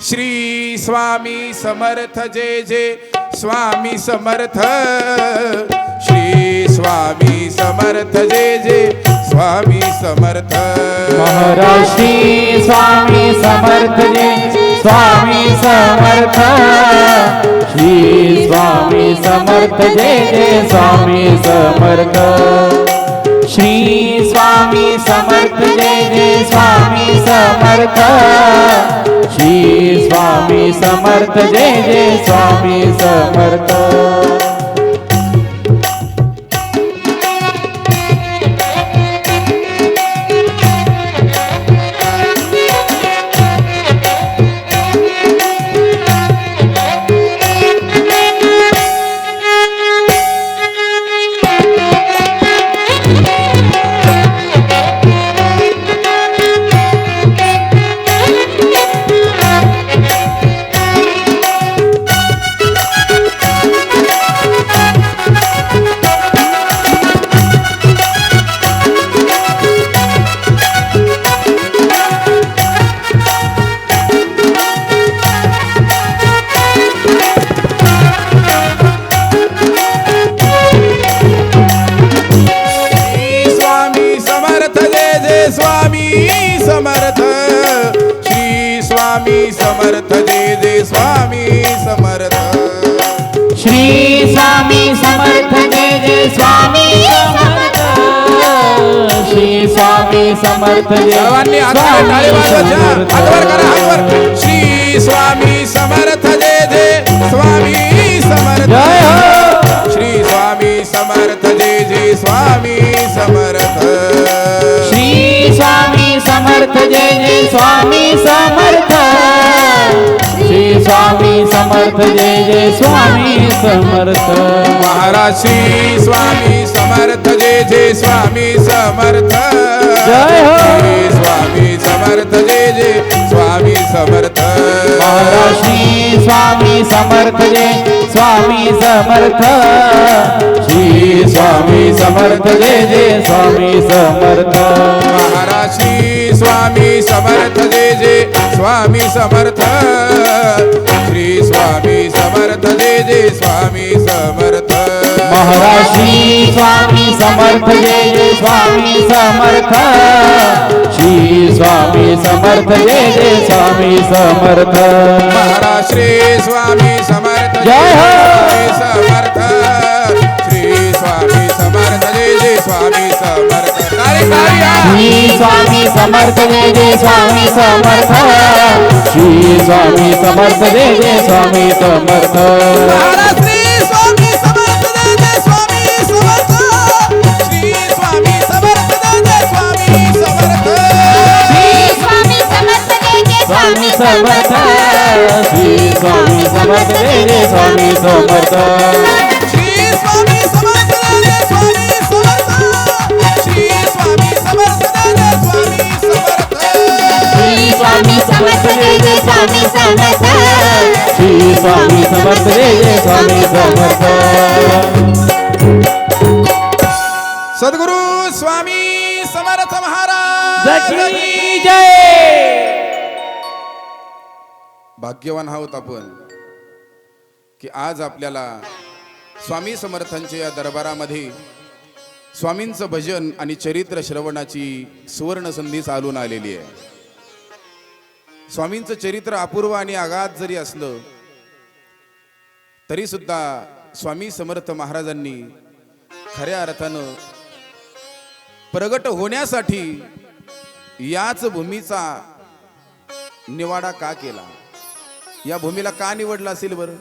श्री स्वामी समर्थ जय जय स्वामी समर्थ. श्री स्वामी समर्थ जय जय स्वामी समर्थ. महाराज श्री स्वामी समर्थ जय स्वामी समर्थ श्री स्वामी समर्थ जय जय स्वामी समर्थ श्री स्वामी समर्थ जय जय स्वामी समर्थ श्री स्वामी समर्थ जय जय स्वामी समर्थ समर्थ श्री स्वामी समर्थ जय जय स्वामी समर्थ श्री स्वामी समर्थ जय जय स्वामी समर्थ श्री स्वामी समर्थ जय सर्वांनी हातावर टाळी वाजवायच्या हातवर करा हातवर श्री स्वामी समर्थ जय जय स्वामी समर्थ जय हो श्री स्वामी समर्थ जय जय स्वामी समर्थ श्री स्वामी समर्थ जय जय स्वामी समर्थ श्री स्वामी समर्थ जय जय स्वामी समर्थ महाराज श्री स्वामी समर्थ जय जय स्वामी समर्थ जय हो श्री स्वामी समर्थ जय जय स्वामी समर्थ महाराज श्री स्वामी समर्थ जय स्वामी समर्थ श्री स्वामी समर्थ जय जय स्वामी समर्थ महाराज श्री स्वामी समर्थ जय जय स्वामी समर्थ श्री स्वामी समर्थ जय जय स्वामी समर्थ महाराज श्री स्वामी समर्थ जय जय स्वामी समर्थ श्री स्वामी समर्थ जय जय स्वामी समर्थ महाराज श्री स्वामी समर्थ जय हो समर्थ श्री स्वामी समर्थ जय जय स्वामी समर्थ श्री स्वामी समर्थ जय जय स्वामी समर्थ श्री स्वामी समर्थ जय जय स्वामी समर्थ महाराज श्री स्वामी समर्थ जय जय स्वामी समर्थ श्री स्वामी समर्थ जय जय स्वामी समर्थ श्री स्वामी समर्थ जय जय स्वामी समर्थ श्री स्वामी समर्थ जय जय स्वामी समर्थ श्री स्वामी समर्थ जय जय स्वामी समर्थ श्री स्वामी समर्थ जय जय स्वामी समर्थ श्री स्वामी समर्थ जय जय स्वामी समर्थ श्री स्वामी समर्थ जय जय स्वामी समर्थ सद्गुरु स्वामी समर्थ महाराज जय जय भाग्यवान आहोत आपण की आज आपल्याला स्वामी समर्थांच्या या दरबारामध्ये स्वामींचं भजन आणि चरित्र श्रवणाची सुवर्ण संधी चालून आलेली आहे. स्वामींचं चरित्र अपूर्व आणि अगाध जरी असलं तरी सुद्धा स्वामी समर्थ महाराजांनी खऱ्या अर्थानं प्रगट होण्यासाठी याच भूमीचा निवाडा का केला, या भूमीला का निवडला असेल बरं?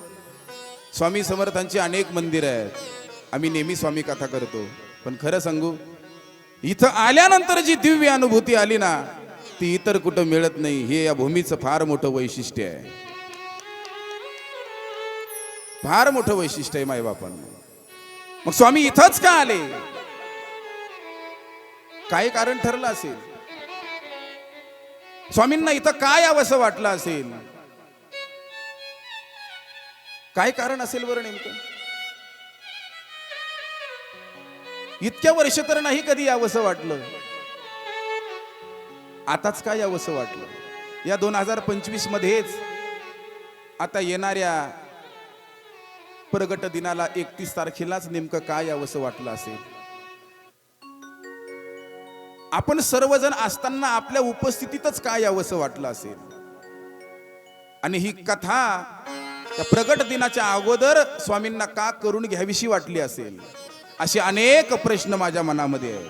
स्वामी समर्थांची अनेक मंदिर आहेत, आम्ही नेहमी स्वामी कथा करतो, पण खरं सांगू इथं आल्यानंतर जी दिव्य अनुभूती आली ना ती इतर कुठं मिळत नाही. हे या भूमीचं फार मोठं वैशिष्ट्य आहे, फार मोठं वैशिष्ट्य आहे मायबापांना. मग स्वामी इथंच का आले? काही कारण ठरलं असेल. स्वामींना इथं काय यावंसं वाटलं असेल, काय कारण असेल बरं नेमकं? इतक्या वर्ष तर नाही कधी यावंसं वाटलं, आताच काय यावंसं वाटलं? या 2025 मध्येच आता येणाऱ्या प्रगट दिनाला 31 तारखेलाच नेमकं काय यावंसं वाटलं असेल? आपण सर्वजण असताना आपल्या उपस्थितीतच काय यावंसं वाटलं असेल? आणि ही कथा त्या प्रगट दिनाच्या अगोदर स्वामींना का करून घ्यावीशी वाटली असेल, असे अनेक प्रश्न माझ्या मनामध्ये आहे.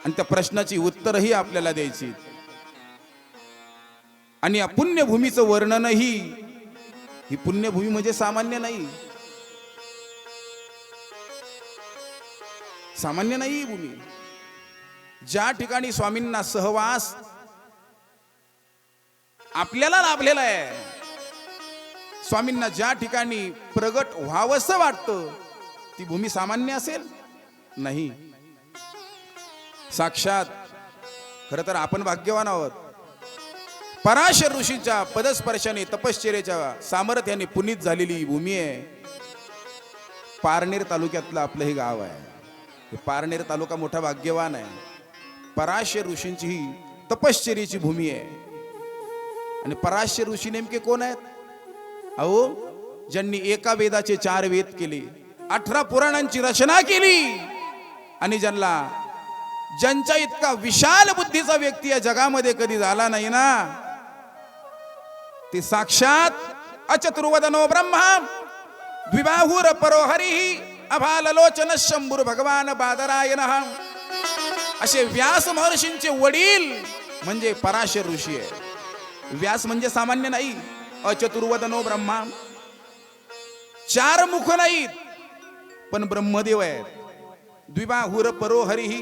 आणि त्या प्रश्नाची उत्तरही आपल्याला द्यायची. आणि या पुण्यभूमीचं वर्णनही, ही पुण्यभूमी म्हणजे सामान्य नाही, सामान्य नाही ही भूमी. ज्या ठिकाणी स्वामींना सहवास आपल्याला लाभलेला आहे, स्वामींना ज्या ठिकाणी प्रगट व्हावंसं वाटतं, ती भूमी सामान्य असेल नाही. साक्षात खरं तर आपण भाग्यवान आहोत. पराशर ऋषींच्या पदस्पर्शाने तपश्चर्याच्या सामर्थ्याने पुनीत झालेली ही भूमी आहे. पारनेर तालुक्यातलं आपलं हे गाव आहे. हे पारनेर तालुका मोठा भाग्यवान आहे. पराशर ऋषींची ही तपश्चर्याची भूमी आहे. आणि पराशर ऋषी नेमके कोण आहेत? अहो, ज्यांनी एका वेदाचे 4 वेद केले, 18 पुराणांची रचना केली, आणि ज्यांच्या इतका विशाल बुद्धीचा व्यक्ती या जगामध्ये कधी झाला नाही ना, ते साक्षात अचतुर्वदनो ब्रह्मा द्विबाहुर परोहरिः अभाललोचन शंभुर भगवान बादरायणः, असे व्यास महर्षींचे वडील म्हणजे पराशर ऋषी आहे. व्यास म्हणजे सामान्य नाही. अचतुर्वदनो ब्रह्मा, 4 मुख नाहीत पण ब्रह्मदेव आहेत. द्विबाहुर परोहरिः,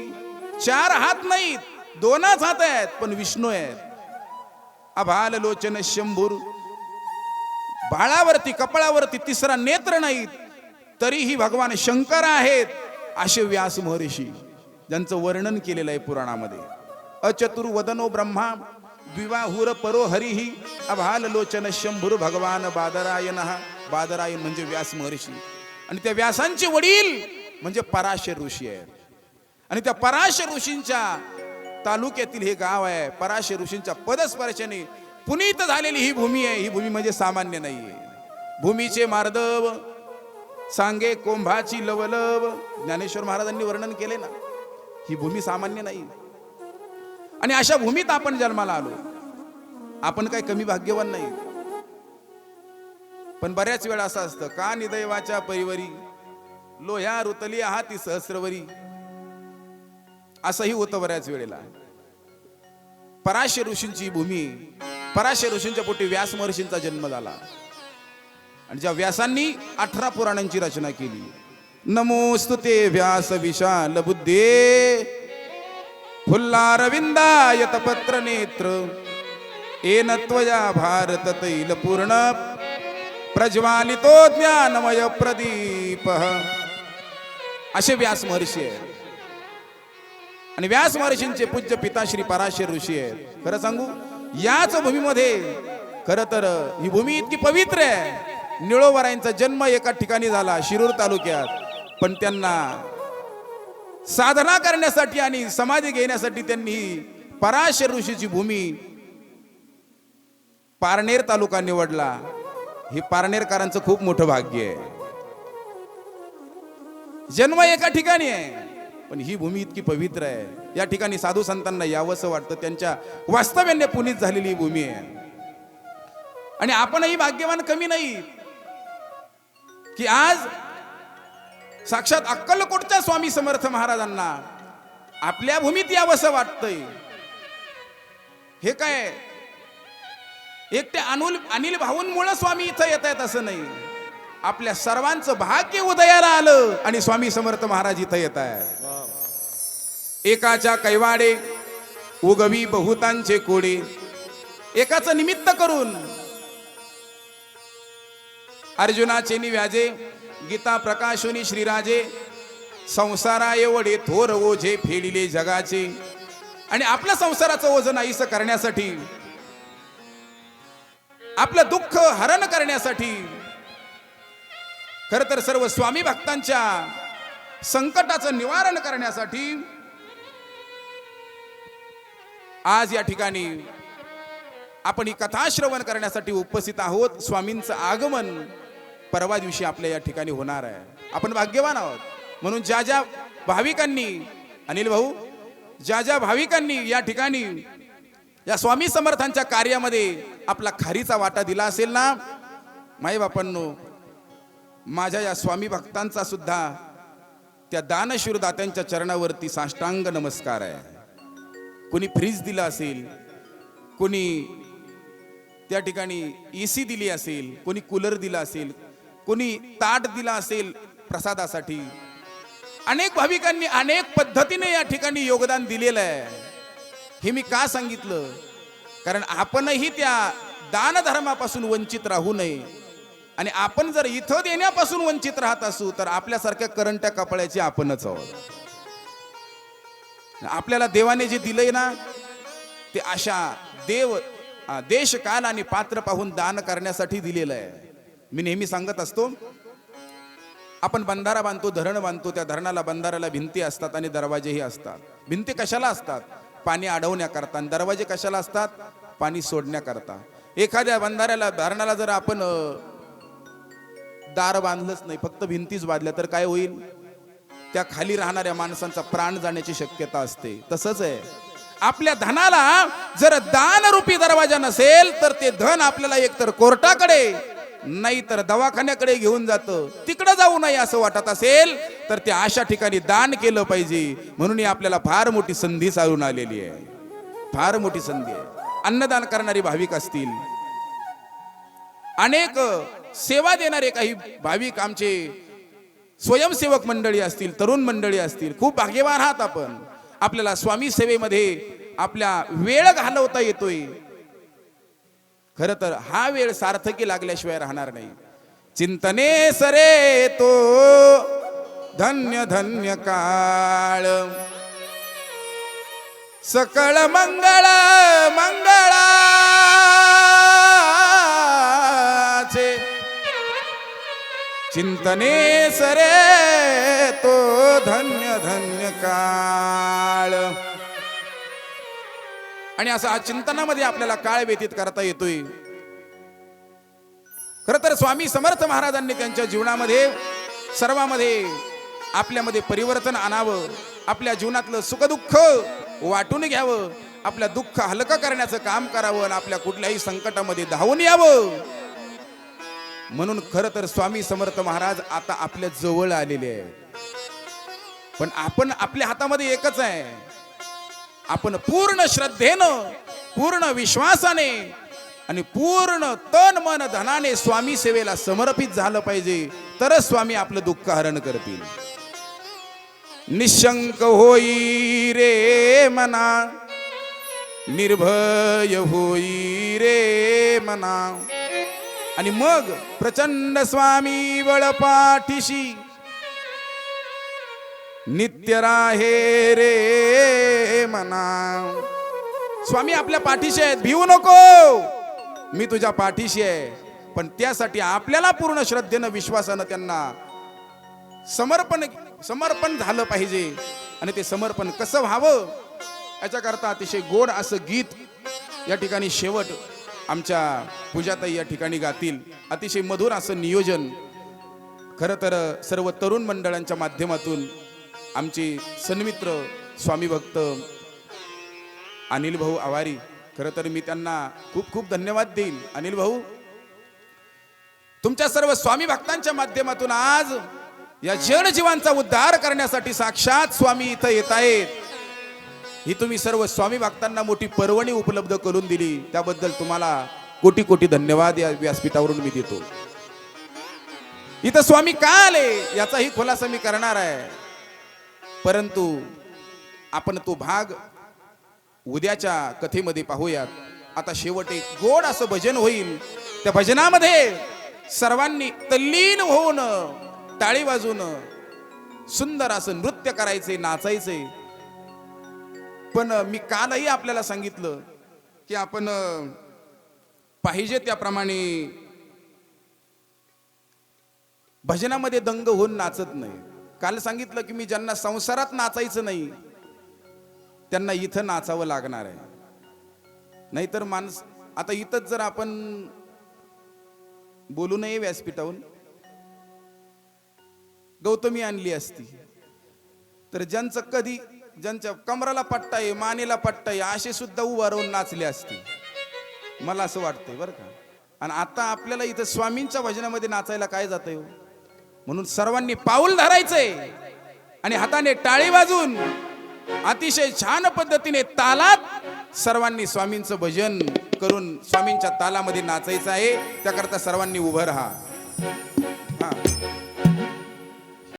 4 हात नाहीत, 2च हात आहेत पण विष्णू आहेत. अभाललोचन शंभुर, बाळावरती कपाळावरती 3रा नेत्र नाहीत तरीही भगवान शंकर आहेत. असे व्यास महर्षी ज्यांचं वर्णन केलेलं आहे पुराणामध्ये. अचतुर्वदनो ब्रह्मा द्विबाहुर परोहरिः अभाललोचन शंभुर भगवान बादरायणः. बादरायण म्हणजे व्यास महर्षी, आणि त्या व्यासांचे वडील म्हणजे पराशर ऋषी आहेत. आणि त्या पराशर ऋषींच्या तालुक्यातील हे गाव आहे. पराशर ऋषींच्या पदस्पर्शाने पुनीत झालेली ही भूमी आहे. ही भूमी म्हणजे सामान्य नाहीये. भूमीचे मार्दव सांगे कोंभाची लवलव, ज्ञानेश्वर महाराजांनी वर्णन केले ना. ही भूमी सामान्य नाही. आणि अशा भूमीत आपण जन्माला आलो. आपण काही कमी भाग्यवान नाही. पण बऱ्याच वेळा असं असतं, का निदैवाच्या परिवरी लोह्या रुतली आहाती सहस्रवरी, असंही होतं बऱ्याच वेळेला. पराशर ऋषींची भूमी, पराशर ऋषींच्या पोटी व्यास महर्षींचा जन्म झाला. आणि ज्या व्यासांनी 18 पुराणांची रचना केली. नमोस्तुते व्यास विशाल बुद्धे फुल्लारविंदायत पत्र नेत्र येन त्वया भारत तैल पूर्ण प्रज्वालितो ज्ञानमय प्रदीप. असे व्यास महर्षी आहेत. आणि व्यास महर्षींचे पूज्य पिता श्री पराशर ऋषी आहेत. खरं सांगू, याच भूमीमध्ये खरं तर ही भूमी इतकी पवित्र आहे. निळोबरायांचा जन्म एका ठिकाणी झाला, शिरूर तालुक्यात, पण त्यांना साधना करण्यासाठी आणि समाधी घेण्यासाठी त्यांनी पराशर ऋषीची भूमी पारनेर तालुका निवडला. हे पारनेरकरांचं खूप मोठं भाग्य आहे. जन्म एका ठिकाणी आहे पण ही भूमी इतकी पवित्र आहे. या ठिकाणी साधू संतांना यावंसं वाटतं. त्यांच्या वास्तव्याने पुनीत झालेली ही भूमी आहे. आणि आपणही भाग्यवान कमी नाही की आज साक्षात अक्कलकोटच्या स्वामी समर्थ महाराजांना आपल्या भूमीत यावंसं वाटतंय. हे काय एकटे अनिल भाऊंमुळे स्वामी इथं येत आहेत असं नाही. आपल्या सर्वांचं भाग्य उदयाला आलं आणि स्वामी समर्थ महाराज इथं येत आहेत. एकाच्या कैवाडे उगवी बहुतांचे कोडे, एकाचं निमित्त करून अर्जुनाचे निव्याजे गीता प्रकाशोनी श्रीराजे संसारा एवढे थोर ओझे फेडिले जगाचे. आणि आपल्या संसाराचं ओझं नाहीसं करण्यासाठी, आपलं दुःख हरण करण्यासाठी, खर तर सर्व स्वामी भक्तांच्या संकटाचं निवारण करण्यासाठी आज या ठिकाणी आपण ही कथा श्रवण करण्यासाठी उपस्थित आहोत. स्वामींचं आगमन परवा दिवशी आपल्या या ठिकाणी होणार आहे. आपण भाग्यवान आहोत. म्हणून ज्या ज्या भाविकांनी, अनिल भाऊ, ज्या ज्या भाविकांनी या ठिकाणी या स्वामी समर्थांच्या कार्यामध्ये आपला खारीचा वाटा दिला असेल ना, माई बापांनो, माझ्या या स्वामी भक्तांचा सुद्धा त्या दानशूर दात्यांच्या चरणावरती साष्टांग नमस्कार आहे. कोणी फ्रीज दिला असेल, कोणी त्या ठिकाणी एसी दिली असेल, कोणी कूलर दिला असेल, कोणी ताट दिला असेल प्रसादासाठी. अनेक भाविकांनी अनेक पद्धतीने या ठिकाणी योगदान दिलेलं आहे. हे मी का सांगितलं? कारण आपणही त्या दानधर्मापासून वंचित राहू नये. आणि आपण जर इथं देण्यापासून वंचित राहत असू तर आपल्यासारख्या करंट्या कपड्याची आपणच आहोत. आपल्याला देवाने जे दिलंय ना, ते अशा देश काल आणि पात्र पाहून दान करण्यासाठी दिलेलं आहे. मी नेहमी सांगत असतो, आपण बंधारा बांधतो, धरण बांधतो, त्या धरणाला बंधाऱ्याला भिंती असतात आणि दरवाजेही असतात. भिंती कशाला असतात? पाणी अडवण्याकरता. आणि दरवाजे कशाला असतात? पाणी सोडण्याकरता. एखाद्या बंधाऱ्याला धरणाला जर आपण दार बांधलंच नाही, फक्त भिंतीच बांधल्या, तर काय होईल? त्या खाली राहणाऱ्या माणसांचा प्राण जाण्याची शक्यता असते. तसंच आहे, आपल्या धनाला जर दानरूपी दरवाजा नसेल तर ते धन आपल्याला एकतर कोर्टाकडे नाही तर दवाखान्याकडे घेऊन जातं. तिकडे जाऊ नये असं वाटत असेल तर त्या अशा ठिकाणी दान केलं पाहिजे. म्हणून ही आपल्याला फार मोठी संधी चालून आलेली आहे, फार मोठी संधी आहे. अन्नदान करणारी भाविक असतील, अनेक सेवा देणारे काही भाविक आमचे स्वयंसेवक मंडळी असतील, तरुण मंडळी असतील, खूप भाग्यवान आहात आपण. आपल्याला स्वामी सेवेमध्ये आपल्या वेळ घालवता येतोय. खरं तर हा वेळ सार्थकी लागल्याशिवाय राहणार नाही. चिंतने सरे तो धन्य धन्य काळ, सकळ मंगळ मंगळाचे. चिंतने सरे तो धन्य धन्य काळ. आणि असं चिंतनामध्ये आपल्याला काळ व्यतीत करता येतोय. खर तर स्वामी समर्थ महाराजांनी त्यांच्या जीवनामध्ये सर्वांमध्ये आपल्यामध्ये परिवर्तन आणावं, आपल्या जीवनातलं सुखदुःख वाटून घ्यावं, आपलं दुःख हलकं करण्याचं काम करावं आणि आपल्या कुठल्याही संकटामध्ये धावून यावं. म्हणून खर तर स्वामी समर्थ महाराज आता आपल्या जवळ आलेले आहेत. पण आपण आपल्या हातामध्ये एकच आहे, आपण पूर्ण श्रद्धेनं, पूर्ण विश्वासाने आणि पूर्ण तन मन धनाने स्वामी सेवेला समर्पित झालं पाहिजे, तरच स्वामी आपलं दुःख हरण करतील. निशंक होई रे मना, निर्भय होई रे मना. आणि मग प्रचंड स्वामी बळ पाठीशी नित्य राहे रे मना. स्वामी आपल्या पाठीशी आहेत, भिवू नको, मी तुझ्या पाठीशी आहे. पण त्यासाठी आपल्याला पूर्ण श्रद्धेनं विश्वासानं त्यांना समर्पण झालं पाहिजे. आणि ते समर्पण कसं व्हावं याच्याकरता अतिशय गोड असं गीत या ठिकाणी शेवट आमच्या पूजाताई या ठिकाणी गातील. अतिशय मधुर असं नियोजन. खरं तर सर्व तरुण मंडळांच्या माध्यमातून आमचे सन्मित्र स्वामी भक्त अनिल भाऊ आवारी, खरं तर मी त्यांना खूप खूप धन्यवाद देईल. अनिल भाऊ, तुमच्या सर्व स्वामी भक्तांच्या माध्यमातून आज या जड जीवांचा उद्धार करण्यासाठी साक्षात स्वामी इथं येत आहेत. ही तुम्ही सर्व स्वामी भक्तांना मोठी पर्वणी उपलब्ध करून दिली, त्याबद्दल तुम्हाला कोटी कोटी धन्यवाद या व्यासपीठावरून मी देतो. इथं स्वामी का आले याचाही खुलासा मी करणार आहे, परंतु आपण तो भाग उद्याच्या कथेमध्ये पाहूयात. आता शेवट एक गोड असं भजन होईल. त्या भजनामध्ये सर्वांनी तल्लीन होऊन टाळी वाजून सुंदर असं नृत्य करायचे, नाचायचे. पण मी कालही आपल्याला सांगितलं की आपण पाहिजे त्याप्रमाणे भजनामध्ये दंग होऊन नाचत नाही. काल सांगितलं की मी ज्यांना संसारात नाचायचं नाही त्यांना इथं नाचावं लागणार आहे. नाहीतर माणस आता इथंच जर आपण बोलू नये व्यासपीठावरून, गौतमी आणली असती तर ज्यांचं कधी ज्यांच्या कमराला पट्टा आहे, मानेला पट्टा आहे, असे सुद्धा उभा राहून नाचले असते. मला असं वाटतंय बरं का. आणि आता आपल्याला इथं स्वामींच्या भजनामध्ये नाचायला काय जातंय हो? म्हणून सर्वांनी पाऊल धरायचंय आणि हाताने टाळी वाजून अतिशय छान पद्धतीने तालात सर्वांनी स्वामींचं भजन करून स्वामींच्या तालामध्ये नाचायचं आहे. त्याकरता सर्वांनी उभं राहा.